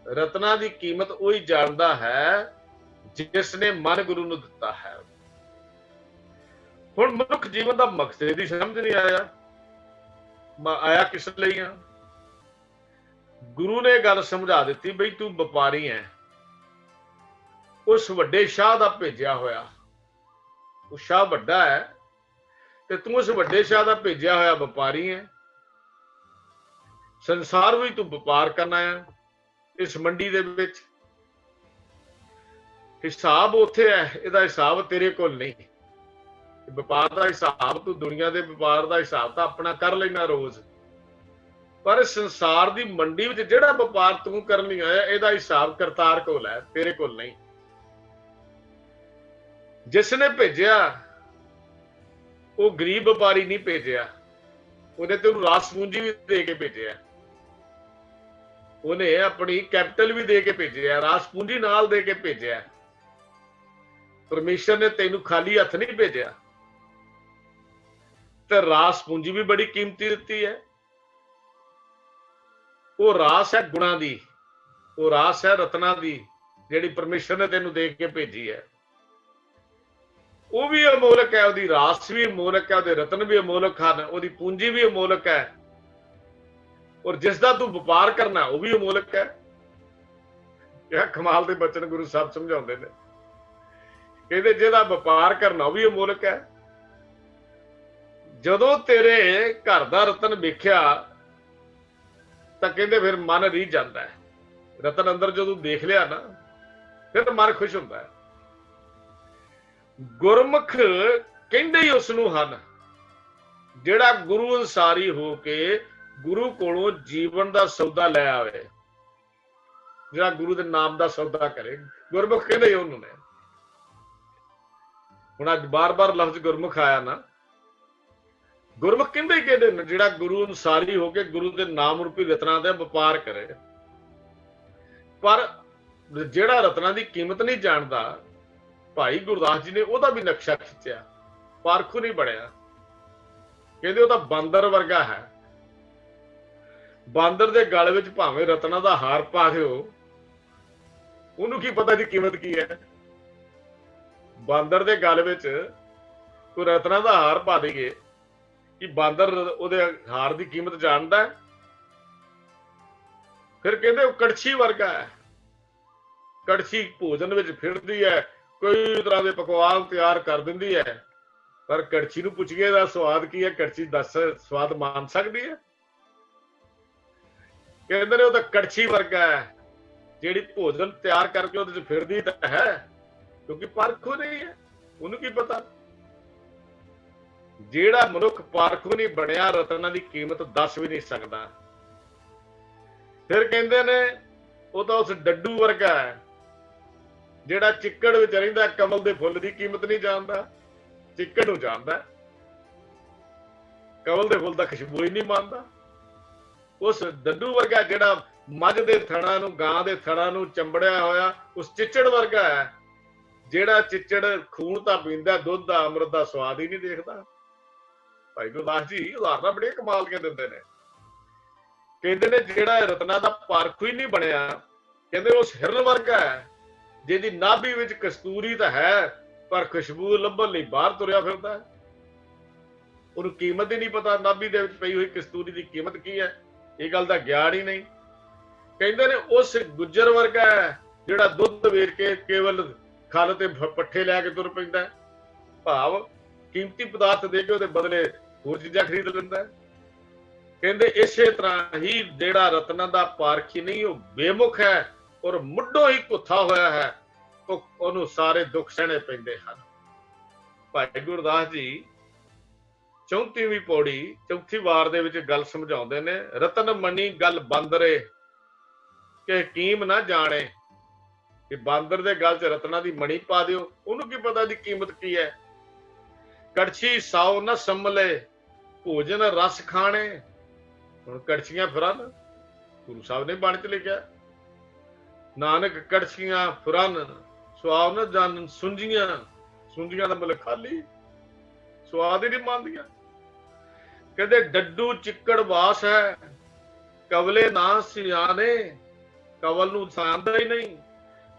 ਰਤਨਾਂ ਦੀ ਕੀਮਤ ਉਹੀ ਜਾਣਦਾ ਹੈ ਜਿਸ ਨੇ ਮਨ ਗੁਰੂ ਨੂੰ ਦਿੱਤਾ ਹੈ। ਹੁਣ ਮਨੁੱਖ ਜੀਵਨ ਦਾ ਮਕਸਦ ਹੀ ਸਮਝ ਨਹੀਂ ਆਇਆ। ਆਇਆ ਕਿਸ ਲਈ ਆ? ਗੁਰੂ ਨੇ ਗੱਲ ਸਮਝਾ ਦਿੱਤੀ ਬਈ ਤੂੰ ਵਪਾਰੀ ਹੈ। ਉਸ ਵੱਡੇ ਸ਼ਾਹ ਦਾ ਭੇਜਿਆ ਹੋਇਆ। ਉਹ ਸ਼ਾਹ ਵੱਡਾ ਹੈ ਤੇ ਤੂੰ ਉਸ ਵੱਡੇ ਸ਼ਾਹ ਦਾ ਭੇਜਿਆ ਹੋਇਆ ਵਪਾਰੀ ਹੈ। ਸੰਸਾਰ ਵਿੱਚ ਤੂੰ ਵਪਾਰ ਕਰਨਾ ਹੈ। ਇਸ ਮੰਡੀ ਦੇ ਵਿੱਚ ਹਿਸਾਬ ਉੱਥੇ ਹੈ, ਇਹਦਾ ਹਿਸਾਬ ਤੇਰੇ ਕੋਲ ਨਹੀਂ। ਵਪਾਰ ਦਾ ਹਿਸਾਬ ਤੂੰ ਦੁਨੀਆ ਦੇ ਵਪਾਰ ਦਾ ਹਿਸਾਬ ਤਾਂ ਆਪਣਾ ਕਰ ਲੈਣਾ ਰੋਜ਼, ਪਰ ਸੰਸਾਰ ਦੀ ਮੰਡੀ ਵਿੱਚ ਜਿਹੜਾ ਵਪਾਰ ਤੂੰ ਕਰਨ ਲਈ ਆਇਆ ਇਹਦਾ ਹਿਸਾਬ ਕਰਤਾਰ ਕੋਲ ਹੈ, ਤੇਰੇ ਕੋਲ ਨਹੀਂ। ਜਿਸ ਨੇ ਭੇਜਿਆ ਉਹ ਗਰੀਬ ਵਪਾਰੀ ਨਹੀਂ ਭੇਜਿਆ, ਉਹਨੇ ਤੈਨੂੰ ਰਾਸ ਪੂੰਜੀ ਵੀ ਦੇ ਕੇ ਭੇਜਿਆ। ਉਹਨੇ ਆਪਣੀ ਕੈਪੀਟਲ ਵੀ ਦੇ ਕੇ ਭੇਜਿਆ, ਰਾਸ ਪੂੰਜੀ ਨਾਲ ਦੇ ਕੇ ਭੇਜਿਆ। ਪਰਮੇਸ਼ਰ ਨੇ ਤੈਨੂੰ ਖਾਲੀ ਹੱਥ ਨਹੀਂ ਭੇਜਿਆ। ਤੇ ਰਾਸ ਪੂੰਜੀ ਵੀ ਬੜੀ ਕੀਮਤੀ ਦਿੱਤੀ ਹੈ। ਉਹ ਰਾਸ ਹੈ ਗੁਣਾ ਦੀ, ਉਹ ਰਾਸ ਹੈ ਰਤਨਾ ਦੀ, ਜਿਹੜੀ ਪਰਮੇਸ਼ਰ ਨੇ ਤੈਨੂੰ ਦੇ ਕੇ ਭੇਜੀ ਹੈ। ਉਹ ਵੀ ਅਮੋਲਕ ਹੈ, ਉਹਦੀ ਰਾਸ ਵੀ ਅਮੋਲਕ ਹੈ, ਉਹਦੇ ਰਤਨ ਵੀ ਅਮੋਲਕ ਹਨ, ਉਹਦੀ ਪੂੰਜੀ ਵੀ ਅਮੋਲਕ ਹੈ। ਔਰ ਜਿਸ ਦਾ ਤੂੰ ਵਪਾਰ ਕਰਨਾ ਉਹ ਵੀ ਅਮੋਲਕ ਹੈ। ਇਹ ਕਮਾਲ ਦੇ ਬਚਨ ਗੁਰੂ ਸਾਹਿਬ ਸਮਝਾਉਂਦੇ ਨੇ। ਕਹਿੰਦੇ ਜਿਹਦਾ ਵਪਾਰ ਕਰਨਾ ਉਹ ਵੀ ਅਮੋਲਕ ਹੈ। ਜਦੋਂ ਤੇਰੇ ਘਰ ਦਾ ਰਤਨ ਵੇਖਿਆ ਤਾਂ ਕਹਿੰਦੇ ਫਿਰ ਮਨ ਰੀਝ ਜਾਂਦਾ ਹੈ। ਰਤਨ ਅੰਦਰ ਜਦੋਂ ਦੇਖ ਲਿਆ ਨਾ ਫਿਰ ਮਨ ਖੁਸ਼ ਹੁੰਦਾ ਹੈ। ਗੁਰਮੁਖ ਕਹਿੰਦੇ ਹੀ ਉਸ ਨੂੰ ਹਨ ਜਿਹੜਾ ਗੁਰੂ ਅਨਸਾਰੀ ਹੋ ਕੇ ਗੁਰੂ ਕੋਲੋਂ ਜੀਵਨ ਦਾ ਸੌਦਾ ਲੈ ਆਵੇ, ਜਿਹੜਾ ਗੁਰੂ ਦੇ ਨਾਮ ਦਾ ਸੌਦਾ ਕਰੇ। ਗੁਰਮੁਖ ਕਹਿੰਦੇ ਹੀ ਉਹਨੂੰ ਨੇ। ਹੁਣ ਅੱਜ ਬਾਰ-ਬਾਰ ਲਫ਼ਜ਼ ਗੁਰਮੁਖ ਆਇਆ ਨਾ, ਗੁਰਮੁਖ ਕਹਿੰਦੇ ਹੀ ਕਹਿੰਦੇ ਨੇ ਜਿਹੜਾ ਗੁਰੂ ਅਨਸਾਰੀ ਹੋ ਕੇ ਗੁਰੂ ਦੇ ਨਾਮ ਰੂਪੀ ਰਤਨਾਂ ਦਾ ਵਪਾਰ ਕਰੇ। ਪਰ ਜਿਹੜਾ ਰਤਨਾਂ ਦੀ ਕੀਮਤ ਨਹੀਂ ਜਾਣਦਾ, ਭਾਈ ਗੁਰਦਾਸ ਜੀ ਨੇ ਉਹਦਾ ਵੀ ਨਕਸ਼ਾ ਖਿੱਚਿਆ, ਪਾਰਖੂ ਨਹੀਂ ਬਣਿਆ। ਕਹਿੰਦੇ ਉਹ ਤਾਂ ਬਾਂਦਰ ਵਰਗਾ ਹੈ। ਬਾਂਦਰ ਦੇ ਗਲ ਵਿੱਚ ਭਾਵੇਂ ਰਤਨਾਂ ਦਾ ਹਾਰ ਪਾ ਦਿਓ, ਉਹਨੂੰ ਕੀ ਪਤਾ ਦੀ ਕੀਮਤ ਕੀ ਹੈ। ਬਾਂਦਰ ਦੇ ਗਲ ਵਿੱਚ ਕੋਈ ਰਤਨਾਂ ਦਾ ਹਾਰ ਪਾ ਦੇਈਏ ਕਿ ਬਾਂਦਰ ਉਹਦੇ ਹਾਰ ਦੀ ਕੀਮਤ ਜਾਣਦਾ। ਫਿਰ ਕਹਿੰਦੇ ਉਹ ਕੜਛੀ ਵਰਗਾ ਹੈ। ਕੜਛੀ ਭੋਜਨ ਵਿੱਚ ਫਿਰਦੀ ਹੈ, ਕਈ ਤਰ੍ਹਾਂ ਦੇ ਪਕਵਾਨ ਤਿਆਰ ਕਰ ਦਿੰਦੀ ਹੈ, ਪਰ ਕੜਛੀ ਨੂੰ ਪੁੱਛੀਏ ਦਾ ਸਵਾਦ ਕੀ ਹੈ, ਕੜਛੀ ਦੱਸ ਸਵਾਦ ਮਾਨ ਸਕਦੀ ਹੈ? ਕਹਿੰਦੇ ਨੇ ਉਹ ਤਾਂ ਕੜਛੀ ਵਰਗਾ ਹੈ ਜਿਹੜੀ ਭੋਜਨ ਤਿਆਰ ਕਰਕੇ ਉਹਦੇ ਚ ਫਿਰਦੀ ਤਾਂ ਹੈ, ਕਿਉਂਕਿ ਪਾਰਖੂ ਨਹੀਂ ਹੈ, ਉਹਨੂੰ ਕੀ ਪਤਾ। ਜਿਹੜਾ ਮਨੁੱਖ ਪਾਰਖੂ ਨਹੀਂ ਬਣਿਆ ਰਤਨਾਂ ਦੀ ਕੀਮਤ ਦੱਸ ਵੀ ਨਹੀਂ ਸਕਦਾ। ਫਿਰ ਕਹਿੰਦੇ ਨੇ ਉਹ ਤਾਂ ਉਸ ਡੱਡੂ ਵਰਗਾ ਹੈ ਜਿਹੜਾ ਚਿੱਕੜ ਵਿੱਚ ਰਹਿੰਦਾ, ਕਮਲ ਦੇ ਫੁੱਲ ਦੀ ਕੀਮਤ ਨਹੀਂ ਜਾਣਦਾ, ਚਿੱਕੜ ਨੂੰ ਜਾਣਦਾ, ਕਮਲ ਦੇ ਫੁੱਲ ਦਾ ਖੁਸ਼ਬੂ ਹੀ ਨਹੀਂ ਮੰਨਦਾ। ਉਸ ਡੱਡੂ ਵਰਗਾ ਜਿਹੜਾ ਮੱਝ ਦੇ ਥਣਾ ਨੂੰ, ਗਾਂ ਦੇ ਥਣਾ ਨੂੰ ਚੰਬੜਿਆ ਹੋਇਆ, ਉਸ ਚਿੱਚੜ ਵਰਗਾ ਹੈ ਜਿਹੜਾ ਚਿੱਚੜ ਖੂਨ ਤਾਂ ਪੀਂਦਾ, ਦੁੱਧ ਦਾ ਅੰਮ੍ਰਿਤ ਦਾ ਸਵਾਦ ਹੀ ਨਹੀਂ ਦੇਖਦਾ। ਭਾਈ ਗੁਰਦਾਸ ਜੀ ਉਦਾਹਰਨਾਂ ਬੜੀਆਂ ਕਮਾਲ ਦੀਆਂ ਦਿੰਦੇ ਨੇ। ਕਹਿੰਦੇ ਨੇ ਜਿਹੜਾ ਰਤਨਾ ਦਾ ਪਾਰਖੂ ਹੀ ਨਹੀਂ ਬਣਿਆ, ਕਹਿੰਦੇ ਉਸ ਹਿਰਨ ਵਰਗਾ ਹੈ ਜਿਹਦੀ ਨਾਭੀ ਵਿੱਚ ਕਸਤੂਰੀ ਤਾਂ ਹੈ ਪਰ ਖੁਸ਼ਬੂ ਲੱਭਣ ਲਈ ਬਾਹਰ ਤੁਰਿਆ ਫਿਰਦਾ ਹੈ। ਉਹਨੂੰ ਕੀਮਤ ਹੀ ਨਹੀਂ ਪਤਾ, ਨਾਭੀ ਦੇ ਵਿੱਚ ਪਈ ਹੋਈ ਕਸਤੂਰੀ ਦੀ ਕੀਮਤ ਕੀ ਹੈ, ਇਹ ਗੱਲ ਦਾ ਗਿਆਨ ਹੀ ਨਹੀਂ। ਕਹਿੰਦੇ ਨੇ ਉਸ ਗੁੱਜਰ ਵਰਗਾ ਹੈ ਜਿਹੜਾ ਦੁੱਧ ਵੇਚ ਕੇ ਕੇਵਲ ਖਲ ਤੇ ਪੱਠੇ ਲੈ ਕੇ ਤੁਰ ਪੈਂਦਾ, ਭਾਵ ਕੀਮਤੀ ਪਦਾਰਥ ਦੇ ਕੇ ਉਹਦੇ ਬਦਲੇ ਹੋਰ ਚੀਜ਼ਾਂ ਖਰੀਦ ਲੈਂਦਾ। ਕਹਿੰਦੇ ਇਸੇ ਤਰ੍ਹਾਂ ਹੀ ਜਿਹੜਾ ਰਤਨਾਂ ਦਾ ਪਾਰਖੀ ਨਹੀਂ, ਉਹ ਬੇਮੁਖ ਹੈ ਔਰ ਮੁੱਢੋਂ ਹੀ ਭੁੱਥਾ ਹੋਇਆ ਹੈ, ਉਹਨੂੰ ਸਾਰੇ ਦੁੱਖ ਸਹਿਣੇ ਪੈਂਦੇ ਹਨ। ਭਾਈ ਗੁਰਦਾਸ ਜੀ 34ਵੀਂ ਪੌੜੀ ਚੌਥੀ ਵਾਰ ਦੇ ਵਿੱਚ ਗੱਲ ਸਮਝਾਉਂਦੇ ਨੇ। ਰਤਨ ਮਣੀ ਗੱਲ ਬਾਂਦਰੇ ਕਿ ਹਕੀਮ ਨਾ ਜਾਣੇ, ਕਿ ਬਾਂਦਰ ਦੇ ਗਲ 'ਚ ਰਤਨਾਂ ਦੀ ਮਣੀ ਪਾ ਦਿਓ, ਉਹਨੂੰ ਕੀ ਪਤਾ ਦੀ ਕੀਮਤ ਕੀ ਹੈ। ਕੜਛੀ ਸਾਉ ਨਾ ਸੰਭਲੇ ਭੋਜਨ ਰਸ ਖਾਣੇ, ਹੁਣ ਕੜਛੀਆਂ ਫੁਰਨ ਗੁਰੂ ਸਾਹਿਬ ਨੇ ਬਾਣੀ ਚ ਲਿਖਿਆ, ਨਾਨਕ ਕੜਛੀਆਂ ਫੁਰਨ ਸਵਾਦ ਨਾ ਜਾਣਨ ਸੁੰਝੀਆਂ, ਸੁੰਝੀਆਂ ਦਾ ਮਤਲਬ ਖਾਲੀ, ਸਵਾਦ ਹੀ ਨਹੀਂ ਮੰਨਦੀਆਂ। ਕਹਿੰਦੇ ਡੱਡੂ ਚਿੱਕੜ ਵਾਸ ਹੈ ਕਵਲੇ ਨਾ ਸਿਆਣੇ, ਕਵਲ ਨੂੰ ਸਾਂਦਾ ਹੀ ਨਹੀਂ।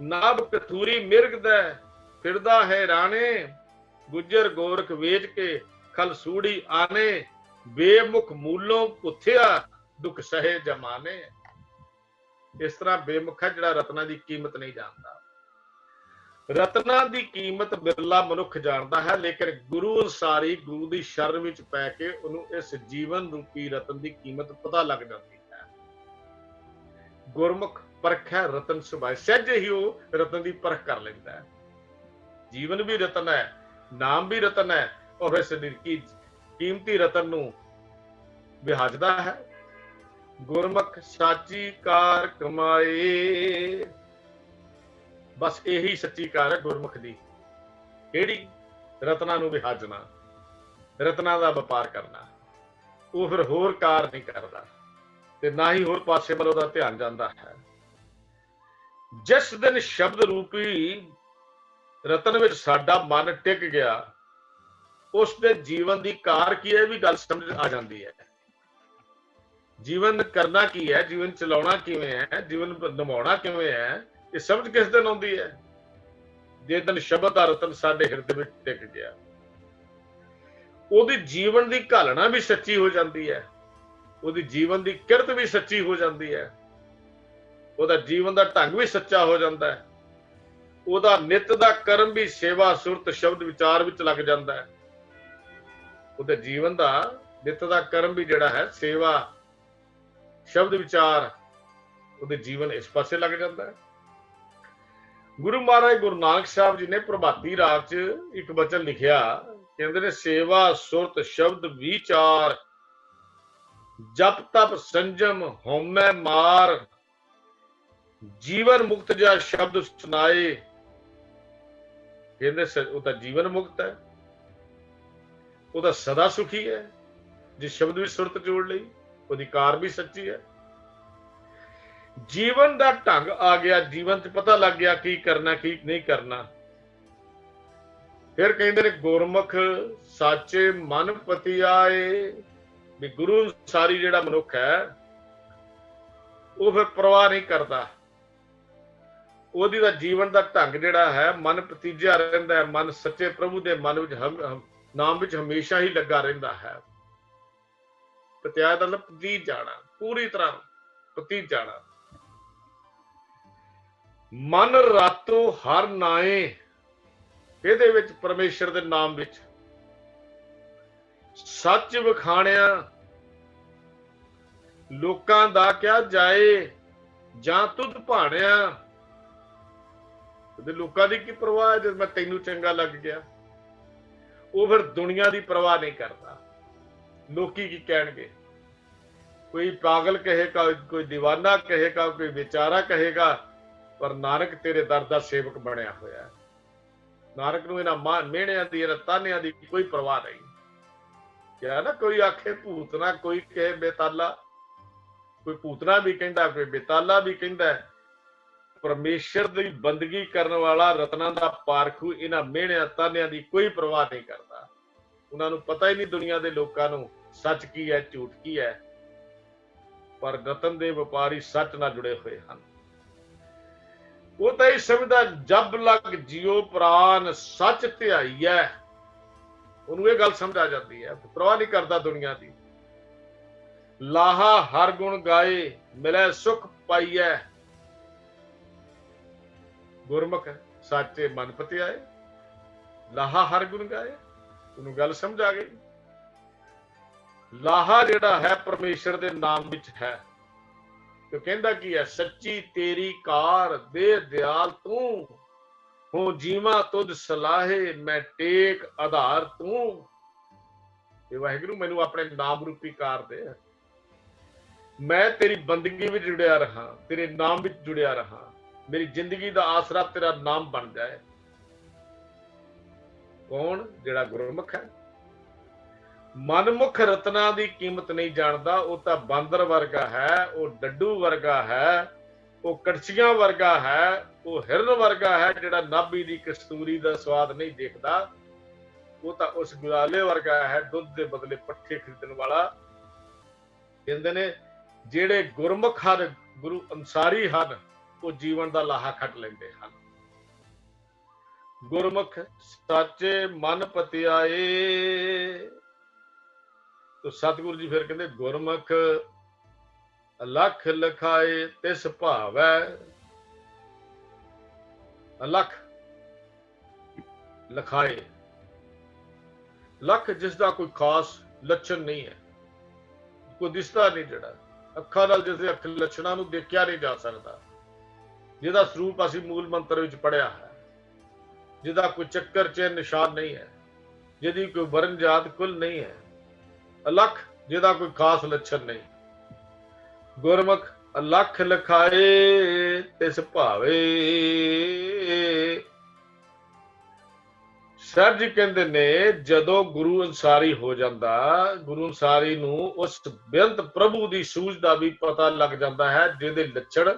ਨਾਭ ਕਥੂਰੀ ਮਿਰਗ ਦਾ ਫਿਰਦਾ ਹੈ ਰਾਣੇ, ਗੁੱਜਰ ਗੋਰਖ ਵੇਚ ਕੇ ਖਲ ਸੂੜੀ ਆਨੇ, ਬੇਮੁਖ ਮੂਲੋਂ ਪੁੱਥਿਆ ਦੁੱਖ ਸਹੇ ਜਮਾਨੇ। ਇਸ ਤਰ੍ਹਾਂ ਬੇਮੁਖ ਹੈ ਜਿਹੜਾ ਰਤਨਾਂ ਦੀ ਕੀਮਤ ਨਹੀਂ ਜਾਣਦਾ। ਰਤਨਾਂ ਦੀ ਕੀਮਤ ਬਿਰਲਾ ਮਨੁੱਖ ਜਾਣਦਾ ਹੈ, ਲੇਕਿਨ ਗੁਰੂ ਅਨੁਸਾਰੀ ਗੁਰੂ ਦੀ ਸ਼ਰਨ ਵਿੱਚ ਪੈ ਕੇ ਉਹਨੂੰ ਇਸ ਜੀਵਨ ਰੂਪੀ ਰਤਨ ਦੀ ਕੀਮਤ ਪਤਾ ਲੱਗ ਜਾਂਦੀ ਹੈ। ਗੁਰਮੁਖ ਪਰਖੈ ਰਤਨ ਸੁਭਾਏ, ਸਹਿਜੇ ਹੀ ਉਹ ਰਤਨ ਦੀ ਪਰਖ ਕਰ ਲੈਂਦਾ ਹੈ। ਜੀਵਨ ਵੀ ਰਤਨ ਹੈ, ਨਾਮ ਵੀ ਰਤਨ ਹੈ, ਔਰ ਇਸ ਕੀਮਤੀ ਰਤਨ ਨੂੰ ਵਿਹਾਜਦਾ ਹੈ। ਗੁਰਮੁਖ ਸਾਚੀ ਕਾਰ ਕਮਾਏ, ਬਸ ਇਹੀ ਸੱਚੀ ਕਾਰ ਹੈ ਗੁਰਮੁਖ ਦੀ। ਕਿਹੜੀ? ਰਤਨਾਂ ਨੂੰ ਵਿਹਾਜਣਾ, ਰਤਨਾਂ ਦਾ ਵਪਾਰ ਕਰਨਾ। ਉਹ ਫਿਰ ਹੋਰ ਕਾਰ ਨਹੀਂ ਕਰਦਾ ਤੇ ਨਾ ਹੀ ਹੋਰ ਪਾਸੇ ਵੱਲ ਉਹਦਾ ਧਿਆਨ ਜਾਂਦਾ ਹੈ। ਜਿਸ ਦਿਨ ਸ਼ਬਦ ਰੂਪੀ ਰਤਨ ਵਿੱਚ ਸਾਡਾ ਮਨ ਟਿਕ ਗਿਆ, ਉਸ ਦੇ ਜੀਵਨ ਦੀ ਕਾਰ ਕੀ ਹੈ, ਇਹ ਵੀ ਗੱਲ ਸਮਝ ਆ ਜਾਂਦੀ ਹੈ। ਜੀਵਨ ਕਰਨਾ ਕੀ ਹੈ, ਜੀਵਨ ਚਲਾਉਣਾ ਕਿਵੇਂ ਹੈ, ਜੀਵਨ ਨਿਭਾਉਣਾ ਕਿਵੇਂ ਹੈ, ਇਹ ਸਮਝ ਕਿਸ ਦਿਨ ਆਉਂਦੀ ਹੈ? ਜਿਸ ਦਿਨ ਸ਼ਬਦ ਦਾ ਰਤਨ ਸਾਡੇ ਹਿਰਦੇ ਵਿੱਚ ਟਿਕ ਗਿਆ। ਉਹਦੀ ਜੀਵਨ ਦੀ ਘਾਲਣਾ ਵੀ ਸੱਚੀ ਹੋ ਜਾਂਦੀ ਹੈ, ਉਹਦੀ ਜੀਵਨ ਦੀ ਕਿਰਤ ਵੀ ਸੱਚੀ ਹੋ ਜਾਂਦੀ ਹੈ, ਉਹਦਾ ਜੀਵਨ ਦਾ ਢੰਗ ਵੀ ਸੱਚਾ ਹੋ ਜਾਂਦਾ ਹੈ, ਉਹਦਾ ਨਿਤ ਦਾ ਕਰਮ ਵੀ ਸੇਵਾ ਸੁਰਤ ਸ਼ਬਦ ਵਿਚਾਰ ਵਿੱਚ ਲੱਗ ਜਾਂਦਾ ਹੈ। ਉਹਦੇ ਜੀਵਨ ਦਾ ਨਿਤ ਦਾ ਕਰਮ ਵੀ ਜਿਹੜਾ ਹੈ ਸੇਵਾ ਸ਼ਬਦ ਵਿਚਾਰ, ਉਹਦੇ ਜੀਵਨ ਇਸ ਪਾਸੇ ਲੱਗ ਜਾਂਦਾ ਹੈ। ਗੁਰੂ ਮਹਾਰਾਜ ਗੁਰੂ ਨਾਨਕ ਸਾਹਿਬ ਜੀ ਨੇ ਪ੍ਰਭਾਤੀ ਰਾਗ 'ਚ ਇੱਕ ਬਚਨ ਲਿਖਿਆ, ਕਹਿੰਦੇ ਨੇ ਸੇਵਾ ਸੁਰਤ ਸ਼ਬਦ ਵਿਚਾਰ, ਜਪ ਤਪ ਸੰਜਮ ਹਉਮੈ ਮਾਰ, ਜੀਵਨ ਮੁਕਤ ਜਾ ਸ਼ਬਦ ਸੁਨਾਏ। ਕਹਿੰਦੇ ਉਹ ਤਾਂ ਜੀਵਨ ਮੁਕਤ ਹੈ, ਉਹ ਤਾਂ ਸਦਾ ਸੁਖੀ ਹੈ ਜਿਸ ਸ਼ਬਦ ਵਿੱਚ ਸੁਰਤ ਜੋੜ ਲਈ, ਉਹਦੀ ਕਾਰ ਵੀ ਸੱਚੀ ਹੈ। ਜੀਵਨ ਦਾ ਢੰਗ ਆ ਗਿਆ, ਜੀਵਨ 'ਚ ਪਤਾ ਲੱਗ ਗਿਆ ਕੀ ਕਰਨਾ ਕੀ ਨਹੀਂ ਕਰਨਾ। ਫਿਰ ਕਹਿੰਦੇ ਨੇ ਗੁਰਮੁਖ ਸਾਚੇ ਮਨ ਪਤੀ ਆਏ, ਵੀ ਗੁਰੂ ਅਨੁਸਾਰੀ ਜਿਹੜਾ ਮਨੁੱਖ ਹੈ ਉਹ ਫਿਰ ਪਰਵਾਹ ਨਹੀਂ ਕਰਦਾ, ਉਹਦੀ ਦਾ ਜੀਵਨ ਦਾ ਢੰਗ ਜਿਹੜਾ ਹੈ ਮਨ ਪਤੀਜਿਆ ਰਹਿੰਦਾ ਹੈ, ਮਨ ਸੱਚੇ ਪ੍ਰਭੂ ਦੇ ਮਨ ਵਿੱਚ ਨਾਮ ਵਿੱਚ ਹਮੇਸ਼ਾ ਹੀ ਲੱਗਾ ਰਹਿੰਦਾ ਹੈ। ਪਤਿਆ ਦਾ ਮਤਲਬ ਪਤੀਜ ਜਾਣਾ, ਪੂਰੀ ਤਰ੍ਹਾਂ ਪਤੀਜ ਜਾਣਾ। ਮਨ ਰਾਤੋਂ ਹਰ ਨਾਏ, ਇਹਦੇ ਵਿੱਚ ਪਰਮੇਸ਼ਰ ਦੇ ਨਾਮ ਵਿੱਚ ਸੱਚ ਵਿਖਾਣਿਆ, ਲੋਕਾਂ ਦਾ ਕਿਆ ਜਾਏ ਜਾਂ ਤੁਧ ਭਾਣਿਆ। ਤੇ ਲੋਕਾਂ ਦੀ ਕੀ ਪਰਵਾਹ ਜਦ ਮੈਂ ਤੈਨੂੰ ਚੰਗਾ ਲੱਗ ਗਿਆ। ਉਹ ਫਿਰ ਦੁਨੀਆ ਦੀ ਪਰਵਾਹ ਨਹੀਂ ਕਰਦਾ, ਲੋਕੀ ਕੀ ਕਹਿਣਗੇ। ਕੋਈ ਪਾਗਲ ਕਹੇਗਾ, ਕੋਈ ਦੀਵਾਨਾ ਕਹੇਗਾ, ਕੋਈ ਵਿਚਾਰਾ ਕਹੇਗਾ, ਪਰ ਨਾਨਕ ਤੇਰੇ ਦਰ ਦਾ ਸੇਵਕ ਬਣਿਆ ਹੋਇਆ। ਨਾਨਕ ਨੂੰ ਇਹਨਾਂ ਮਿਹਣਿਆਂ ਦੀ ਇਹਨਾਂ ਤਾਨਿਆਂ ਦੀ ਕੋਈ ਪਰਵਾਹ ਨਹੀਂ। ਕਿਹਾ ਨਾ ਕੋਈ ਆਖੇ ਭੂਤਨਾ, ਕੋਈ ਕਹੇ ਬੇਤਾਲਾ, ਕੋਈ ਭੂਤਨਾ ਵੀ ਕਹਿੰਦਾ, ਕੋਈ ਬੇਤਾਲਾ ਵੀ ਕਹਿੰਦਾ। ਪਰਮੇਸ਼ਰ ਦੀ ਬੰਦਗੀ ਕਰਨ ਵਾਲਾ ਰਤਨਾਂ ਦਾ ਪਾਰਖੂ ਇਹਨਾਂ ਮਿਹਣਿਆਂ ਤਾਨਿਆਂ ਦੀ ਕੋਈ ਪਰਵਾਹ ਨਹੀਂ ਕਰਦਾ। ਉਹਨਾਂ ਨੂੰ ਪਤਾ ਹੀ ਨਹੀਂ ਦੁਨੀਆ ਦੇ ਲੋਕਾਂ ਨੂੰ ਸੱਚ ਕੀ ਹੈ ਝੂਠ ਕੀ ਹੈ, ਪਰ ਰਤਨ ਦੇ ਵਪਾਰੀ ਸੱਚ ਨਾਲ ਜੁੜੇ ਹੋਏ ਹਨ। ਉਹ ਤਾਂ ਇਹ ਸਮਝਦਾ ਜਬ ਲਗ ਜਿਉ ਪ੍ਰਾਨ ਸੱਚ ਧਿਆਈਐ, ਉਹਨੂੰ ਇਹ ਗੱਲ ਸਮਝ ਆ ਜਾਂਦੀ ਹੈ, ਪਰਵਾਹ ਨਹੀਂ ਕਰਦਾ ਦੁਨੀਆ ਦੀ। ਲਾਹਾ ਹਰ ਗੁਣ ਗਾਏ ਮਿਲੇ ਸੁਖ ਪਾਈਐ, ਗੁਰਮੁਖ ਸਾਚੇ ਮਨ ਪਤਿਆਏ, ਲਾਹਾ ਹਰ ਗੁਣ ਗਾਏ, ਉਹਨੂੰ ਗੱਲ ਸਮਝ ਆ ਗਈ। ਲਾਹਾ ਜਿਹੜਾ ਹੈ ਪਰਮੇਸ਼ਰ ਦੇ ਨਾਮ ਵਿੱਚ ਹੈ। ਤੇ ਕਹਿੰਦਾ ਕੀ ਹੈ, ਸੱਚੀ ਤੇਰੀ ਕਾਰ ਦੇ ਦਿਆਲ ਤੂੰ, ਹੋ ਜੀਵਾ ਤੁਧ ਸਲਾਹੇ ਮੈਂ ਟੇਕ ਆਧਾਰ ਤੂੰ। ਇਹ ਵਾਹਿਗੁਰੂ ਮੈਨੂੰ ਆਪਣੇ ਨਾਮ ਰੂਪੀ ਕਾਰ ਦੇ, ਮੈਂ ਤੇਰੀ ਬੰਦਗੀ ਵਿੱਚ ਜੁੜਿਆ ਰਹਾ, ਤੇਰੇ ਨਾਮ ਵਿੱਚ ਜੁੜਿਆ ਰਹਾ, ਮੇਰੀ ਜ਼ਿੰਦਗੀ ਦਾ ਆਸਰਾ ਤੇਰਾ ਨਾਮ ਬਣ ਜਾਏ। ਕੌਣ? ਜਿਹੜਾ ਗੁਰਮੁਖ ਹੈ। ਮਨਮੁਖ ਰਤਨਾ ਦੀ ਕੀਮਤ ਨਹੀਂ ਜਾਣਦਾ, ਉਹ ਤਾਂ ਬਾਂਦਰ ਵਰਗਾ ਹੈ, ਉਹ ਡੱਡੂ ਵਰਗਾ ਹੈ, ਉਹ ਕੜਛੀਆਂ ਵਰਗਾ ਹੈ, ਉਹ ਹਿਰਨ ਵਰਗਾ ਹੈ ਜਿਹੜਾ ਨਾਭੀ ਦੀ ਕਸਤੂਰੀ ਦਾ ਸਵਾਦ ਨਹੀਂ ਦੇਖਦਾ। ਉਹ ਤਾਂ ਉਸ ਗੁਲਾਲੇ ਵਰਗਾ ਹੈ, ਦੁੱਧ ਦੇ ਬਦਲੇ ਪੱਠੇ ਖਰੀਦਣ ਵਾਲਾ। ਕਹਿੰਦੇ ਨੇ ਜਿਹੜੇ ਗੁਰਮੁਖ ਹਨ, ਗੁਰੂ ਅਨਸਾਰੀ ਹਨ, ਉਹ ਜੀਵਨ ਦਾ ਲਾਹਾ ਖੱਟ ਲੈਂਦੇ ਹਨ। ਗੁਰਮੁਖ ਸਾਚੇ ਮਨ ਪਤਿਆਏ। ਤੋ ਸਤਿਗੁਰੂ ਜੀ ਫਿਰ ਕਹਿੰਦੇ ਗੁਰਮੁਖ ਅਲਖ ਲਖਾਏ ਤਿਸ ਭਾਵੈ। ਅਲਖ ਲਖਾਏ, ਲੱਖ ਜਿਸ ਦਾ ਕੋਈ ਖਾਸ ਲੱਛਣ ਨਹੀਂ ਹੈ, ਕੋਈ ਦਿਸਦਾ ਨਹੀਂ, ਜਿਹੜਾ ਅੱਖਾਂ ਨਾਲ ਜਿਸ ਦੇ ਅੱਖ ਲੱਛਣਾਂ ਨੂੰ ਦੇਖਿਆ ਨਹੀਂ ਜਾ ਸਕਦਾ, ਜਿਹਦਾ ਸਰੂਪ ਅਸੀਂ ਮੂਲ ਮੰਤਰ ਵਿੱਚ ਪੜਿਆ ਹੈ, ਜਿਹਦਾ ਕੋਈ ਚੱਕਰ ਚਿੰਨ੍ਹ ਨਿਸ਼ਾਨ ਨਹੀਂ ਹੈ, ਜਿਹਦੀ ਕੋਈ ਵਰਨ ਜਾਤ ਕੁਲ ਨਹੀਂ ਹੈ। ਅਲਖ, ਜਿਹਦਾ ਕੋਈ ਖਾਸ ਲੱਛਣ ਨਹੀਂ। ਗੁਰਮੁਖ ਅਲਖ ਲਖਾਏ ਤਿਸ ਭਾਵੇ। ਸਾਹਿਬ ਜੀ ਕਹਿੰਦੇ ਨੇ ਜਦੋਂ ਗੁਰੂ ਅਨਸਾਰੀ ਹੋ ਜਾਂਦਾ, ਗੁਰੂ ਅਨਸਾਰੀ ਨੂੰ ਉਸ ਬੇਅੰਤ ਪ੍ਰਭੂ ਦੀ ਸੂਝ ਦਾ ਵੀ ਪਤਾ ਲੱਗ ਜਾਂਦਾ ਹੈ, ਜਿਹਦੇ ਲੱਛਣ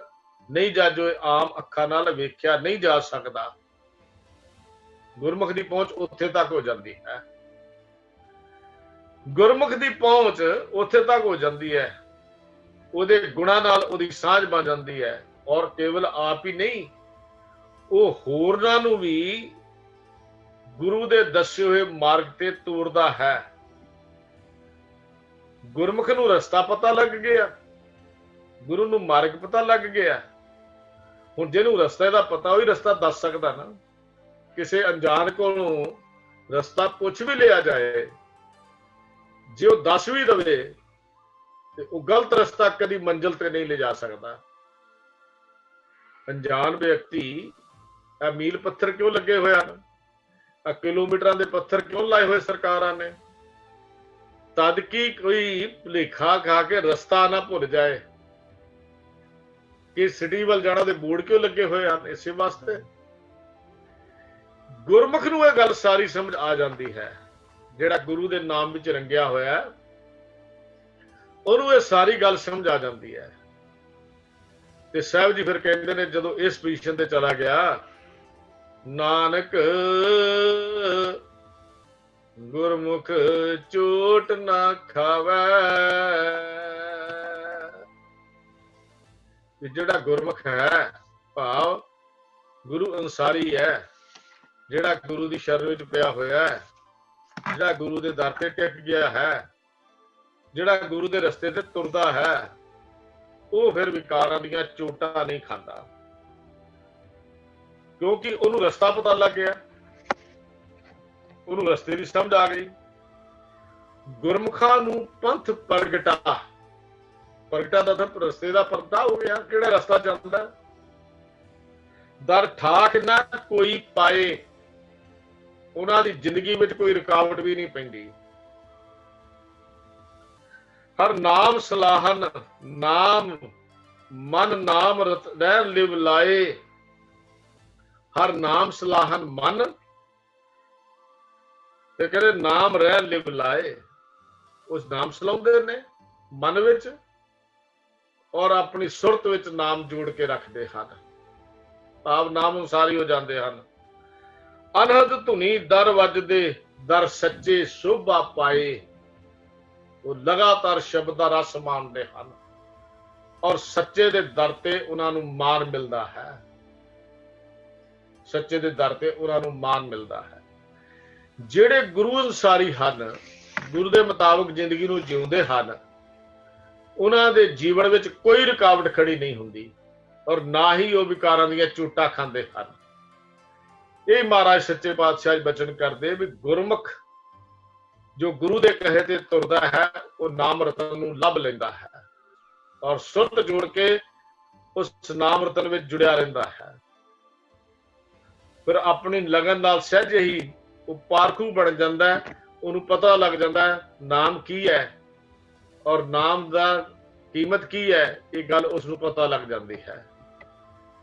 ਨਹੀਂ ਜਾਂ ਜੋ ਆਮ ਅੱਖਾਂ ਨਾਲ ਵੇਖਿਆ ਨਹੀਂ ਜਾ ਸਕਦਾ। ਗੁਰਮੁਖ ਦੀ ਪਹੁੰਚ ਉੱਥੇ ਤੱਕ ਹੋ ਜਾਂਦੀ ਹੈ। ਗੁਰਮੁਖ ਦੀ ਪਹੁੰਚ ਉੱਥੇ ਤੱਕ ਹੋ ਜਾਂਦੀ ਹੈ, ਉਹਦੇ ਗੁਣਾਂ ਨਾਲ ਉਹਦੀ ਸਾਂਝ ਬਣ ਜਾਂਦੀ ਹੈ। ਔਰ ਕੇਵਲ ਆਪ ਹੀ ਨਹੀਂ, ਉਹ ਹੋਰਨਾਂ ਨੂੰ ਵੀ ਗੁਰੂ ਦੇ ਦੱਸੇ ਹੋਏ ਮਾਰਗ ਤੇ ਤੋਰਦਾ ਹੈ। ਗੁਰਮੁਖ ਨੂੰ ਰਸਤਾ ਪਤਾ ਲੱਗ ਗਿਆ, ਗੁਰੂ ਨੂੰ ਮਾਰਗ ਪਤਾ ਲੱਗ ਗਿਆ। ਹੁਣ ਜਿਹਨੂੰ ਰਸਤੇ ਦਾ ਪਤਾ, ਉਹੀ ਰਸਤਾ ਦੱਸ ਸਕਦਾ ਨਾ। ਕਿਸੇ ਅਣਜਾਣ ਕੋਲੋਂ ਰਸਤਾ ਪੁੱਛ ਵੀ ਲਿਆ ਜਾਏ, ਜੇ ਉਹ ਦੱਸ ਵੀ ਦਵੇ ਤੇ ਉਹ ਗਲਤ ਰਸਤਾ ਕਦੀ ਮੰਜ਼ਿਲ ਤੇ ਨਹੀਂ ਲਿਜਾ ਸਕਦਾ। ਅਣਜਾਣ ਵਿਅਕਤੀ ਇਹ ਮੀਲ ਪੱਥਰ ਕਿਉਂ ਲੱਗੇ ਹੋਏ ਹਨ, ਕਿਲੋਮੀਟਰਾਂ ਦੇ ਪੱਥਰ ਕਿਉਂ ਲਾਏ ਹੋਏ ਸਰਕਾਰਾਂ ਨੇ? ਤਦ ਕਿ ਕੋਈ ਭੁਲੇਖਾ ਖਾ ਕੇ ਰਸਤਾ ਨਾ ਭੁੱਲ ਜਾਏ। ਕਿ ਸਿਟੀ ਵੱਲ ਜਾਣਾ ਦੇ ਬੋਰਡ ਕਿਉਂ ਲੱਗੇ ਹੋਏ ਹਨ? ਇਸੇ ਵਾਸਤੇ। ਗੁਰਮੁਖ ਨੂੰ ਇਹ ਗੱਲ ਸਾਰੀ ਸਮਝ ਆ ਜਾਂਦੀ ਹੈ, ਜਿਹੜਾ ਗੁਰੂ ਦੇ ਨਾਮ ਵਿੱਚ ਰੰਗਿਆ ਹੋਇਆ, ਉਹਨੂੰ ਇਹ ਸਾਰੀ ਗੱਲ ਸਮਝ ਆ ਜਾਂਦੀ ਹੈ। ਤੇ ਸਾਹਿਬ ਜੀ ਫਿਰ ਕਹਿੰਦੇ ਨੇ ਜਦੋਂ ਇਸ ਪੋਜੀਸ਼ਨ ਤੇ ਚਲਾ ਗਿਆ, ਨਾਨਕ ਗੁਰਮੁਖ ਚੋਟ ਨਾ ਖਾਵੇ। ਜਿਹੜਾ ਗੁਰਮੁਖ ਹੈ, ਭਾਵ ਗੁਰੂ ਅਨਸਾਰੀ ਹੈ, ਜਿਹੜਾ ਗੁਰੂ ਦੀ ਸ਼ਰਨ ਵਿੱਚ ਪਿਆ ਹੋਇਆ ਹੈ, ਜਿਹੜਾ ਗੁਰੂ ਦੇ ਦਰ ਤੇ ਟਿਕ ਗਿਆ ਹੈ, ਜਿਹੜਾ ਗੁਰੂ ਦੇ ਰਸਤੇ ਤੇ ਤੁਰਦਾ ਹੈ, ਉਹ ਫਿਰ ਵਿਕਾਰਾਂ ਦੀਆਂ ਚੋਟਾਂ ਨਹੀਂ ਖਾਂਦਾ, ਕਿਉਂਕਿ ਉਹਨੂੰ ਰਸਤਾ ਪਤਾ ਲੱਗ ਗਿਆ, ਉਹਨੂੰ ਰਸਤੇ ਦੀ ਸਮਝ ਆ ਗਈ। ਗੁਰਮੁਖਾਂ ਨੂੰ ਪੰਥ ਪ੍ਰਗਟਾ, ਪ੍ਰਗਟਾ ਦਾ ਤਾਂ ਰਸਤੇ ਦਾ ਪਰਦਾ ਹੋ ਗਿਆ, ਕਿਹੜਾ ਰਸਤਾ ਚੱਲਦਾ। ਦਰ ਠਾਕ ਨਾ ਕੋਈ ਪਾਏ, ਉਹਨਾਂ ਦੀ ਜ਼ਿੰਦਗੀ ਵਿੱਚ ਕੋਈ ਰੁਕਾਵਟ ਵੀ ਨਹੀਂ ਪੈਂਦੀ। ਹਰ ਨਾਮ ਸਲਾਹਨ, ਨਾਮ ਮਨ ਨਾਮ ਰਹਿ ਲਿਵ ਲਾਏ। ਹਰ ਨਾਮ ਸਲਾਹਨ ਮਨ, ਤੇ ਕਹਿੰਦੇ ਨਾਮ ਰਹਿ ਲਿਵ ਲਾਏ। ਉਸ ਨਾਮ ਸਲਾਉਂਦੇ ਨੇ ਮਨ ਵਿੱਚ, ਔਰ ਆਪਣੀ ਸੁਰਤ ਵਿੱਚ ਨਾਮ ਜੋੜ ਕੇ ਰੱਖਦੇ ਹਨ। ਆਪ ਨਾਮ ਅਨੁਸਾਰੀ ਹੋ ਜਾਂਦੇ ਹਨ। ਅਨਹਦ ਧੁਨੀ ਦਰ ਵੱਜਦੇ, ਦਰ ਸੱਚੇ ਸ਼ੋਭਾ ਪਾਏ। ਉਹ ਲਗਾਤਾਰ ਸ਼ਬਦ ਦਾ ਰਸ ਮਾਣਦੇ ਹਨ, ਔਰ ਸੱਚੇ ਦੇ ਦਰ ਤੇ ਉਹਨਾਂ ਨੂੰ ਮਾਣ ਮਿਲਦਾ ਹੈ। ਸੱਚੇ ਦੇ ਦਰ ਤੇ ਉਹਨਾਂ ਨੂੰ ਮਾਣ ਮਿਲਦਾ ਹੈ। ਜਿਹੜੇ ਗੁਰੂ ਅਨੁਸਾਰੀ ਹਨ, ਗੁਰੂ ਦੇ ਮੁਤਾਬਕ ਜ਼ਿੰਦਗੀ ਨੂੰ ਜਿਉਂਦੇ ਹਨ, ਉਹਨਾਂ ਦੇ ਜੀਵਨ ਵਿੱਚ ਕੋਈ ਰੁਕਾਵਟ ਖੜੀ ਨਹੀਂ ਹੁੰਦੀ, ਔਰ ਨਾ ਹੀ ਉਹ ਵਿਕਾਰਾਂ ਦੀਆਂ ਚੋਟਾਂ ਖਾਂਦੇ ਹਨ। ਇਹ ਮਹਾਰਾਜ ਸੱਚੇ ਪਾਤਸ਼ਾਹ ਬਚਨ ਕਰਦੇ ਵੀ ਗੁਰਮੁਖ ਜੋ ਗੁਰੂ ਦੇ ਕਹੇ ਤੇ ਤੁਰਦਾ ਹੈ, ਉਹ ਨਾਮ ਰਤਨ ਨੂੰ ਲੱਭ ਲੈਂਦਾ ਹੈ, ਔਰ ਸੁਰਤ ਜੋੜ ਕੇ ਉਸ ਨਾਮ ਰਤਨ ਵਿੱਚ ਜੁੜਿਆ ਰਹਿੰਦਾ ਹੈ। ਫਿਰ ਆਪਣੀ ਲਗਨ ਨਾਲ ਸਹਿਜੇ ਹੀ ਉਹ ਪਾਰਖੂ ਬਣ ਜਾਂਦਾ ਹੈ। ਉਹਨੂੰ ਪਤਾ ਲੱਗ ਜਾਂਦਾ ਹੈ ਨਾਮ ਕੀ ਹੈ, ਔਰ ਨਾਮ ਦਾ ਕੀਮਤ ਕੀ ਹੈ। ਇਹ ਗੱਲ ਉਸ ਨੂੰ ਪਤਾ ਲੱਗ ਜਾਂਦੀ ਹੈ।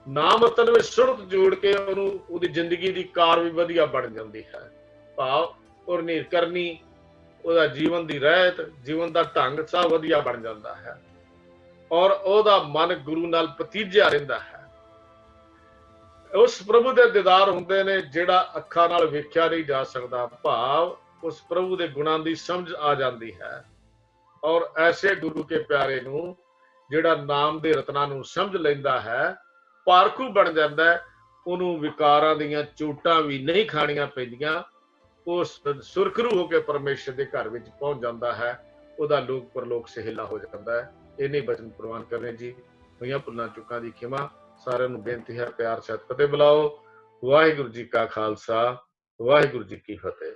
ਨਾਮ ਰਤਨ ਵਿੱਚ ਸੁਰਤ ਜੋੜ ਕੇ ਉਹਨੂੰ ਉਹਦੀ ਜ਼ਿੰਦਗੀ ਦੀ ਕਾਰ ਵੀ ਵਧੀਆ ਬਣ ਜਾਂਦੀ ਹੈ। ਭਾਵ ਔਰ ਨਿਰ ਕਰਨੀ ਉਹਦਾ ਜੀਵਨ ਦੀ ਰਹਿਤ, ਜੀਵਨ ਦਾ ਢੰਗ ਸਭ ਵਧੀਆ ਬਣ ਜਾਂਦਾ ਹੈ ਔਰ ਉਹਦਾ ਮਨ ਗੁਰੂ ਨਾਲ ਭਤੀਜਿਆ ਰਹਿੰਦਾ ਹੈ। ਉਸ ਪ੍ਰਭੂ ਦੇ ਦੀਦਾਰ ਹੁੰਦੇ ਨੇ ਜਿਹੜਾ ਅੱਖਾਂ ਨਾਲ ਵੇਖਿਆ ਨਹੀਂ ਜਾ ਸਕਦਾ, ਭਾਵ ਉਸ ਪ੍ਰਭੂ ਦੇ ਗੁਣਾਂ ਦੀ ਸਮਝ ਆ ਜਾਂਦੀ ਹੈ। ਔਰ ਐਸੇ ਗੁਰੂ ਕੇ ਪਿਆਰੇ ਨੂੰ ਜਿਹੜਾ ਨਾਮ ਦੇ ਰਤਨਾਂ ਨੂੰ ਸਮਝ ਲੈਂਦਾ ਹੈ, ਪਾਰਖੂ ਬਣ ਜਾਂਦਾ ਹੈ, ਉਹਨੂੰ ਵਿਕਾਰਾਂ ਦੀਆਂ ਚੋਟਾਂ ਵੀ ਨਹੀਂ ਖਾਣੀਆਂ ਪੈਂਦੀਆਂ। ਉਹ ਸੁਰਖਰੂ ਹੋ ਕੇ ਪਰਮੇਸ਼ਰ ਦੇ ਘਰ ਵਿੱਚ ਪਹੁੰਚ ਜਾਂਦਾ ਹੈ, ਉਹਦਾ ਲੋਕ ਪਰਲੋਕ ਸਹੇਲਾ ਹੋ ਜਾਂਦਾ ਹੈ। ਇਹਨੇ ਬਚਨ ਪ੍ਰਵਾਨ ਕਰਨੇ ਜੀ। ਹੋਈਆਂ ਭੁੱਲਾਂ ਚੁੱਕਾਂ ਦੀ ਖਿਮਾ। ਸਾਰਿਆਂ ਨੂੰ ਬੇਨਤੀ ਹੈ ਪਿਆਰ ਸਹਿਤ ਫਤਿਹ ਬੁਲਾਓ। ਵਾਹਿਗੁਰੂ ਜੀ ਕਾ ਖਾਲਸਾ, ਵਾਹਿਗੁਰੂ ਜੀ ਕੀ ਫਤਿਹ।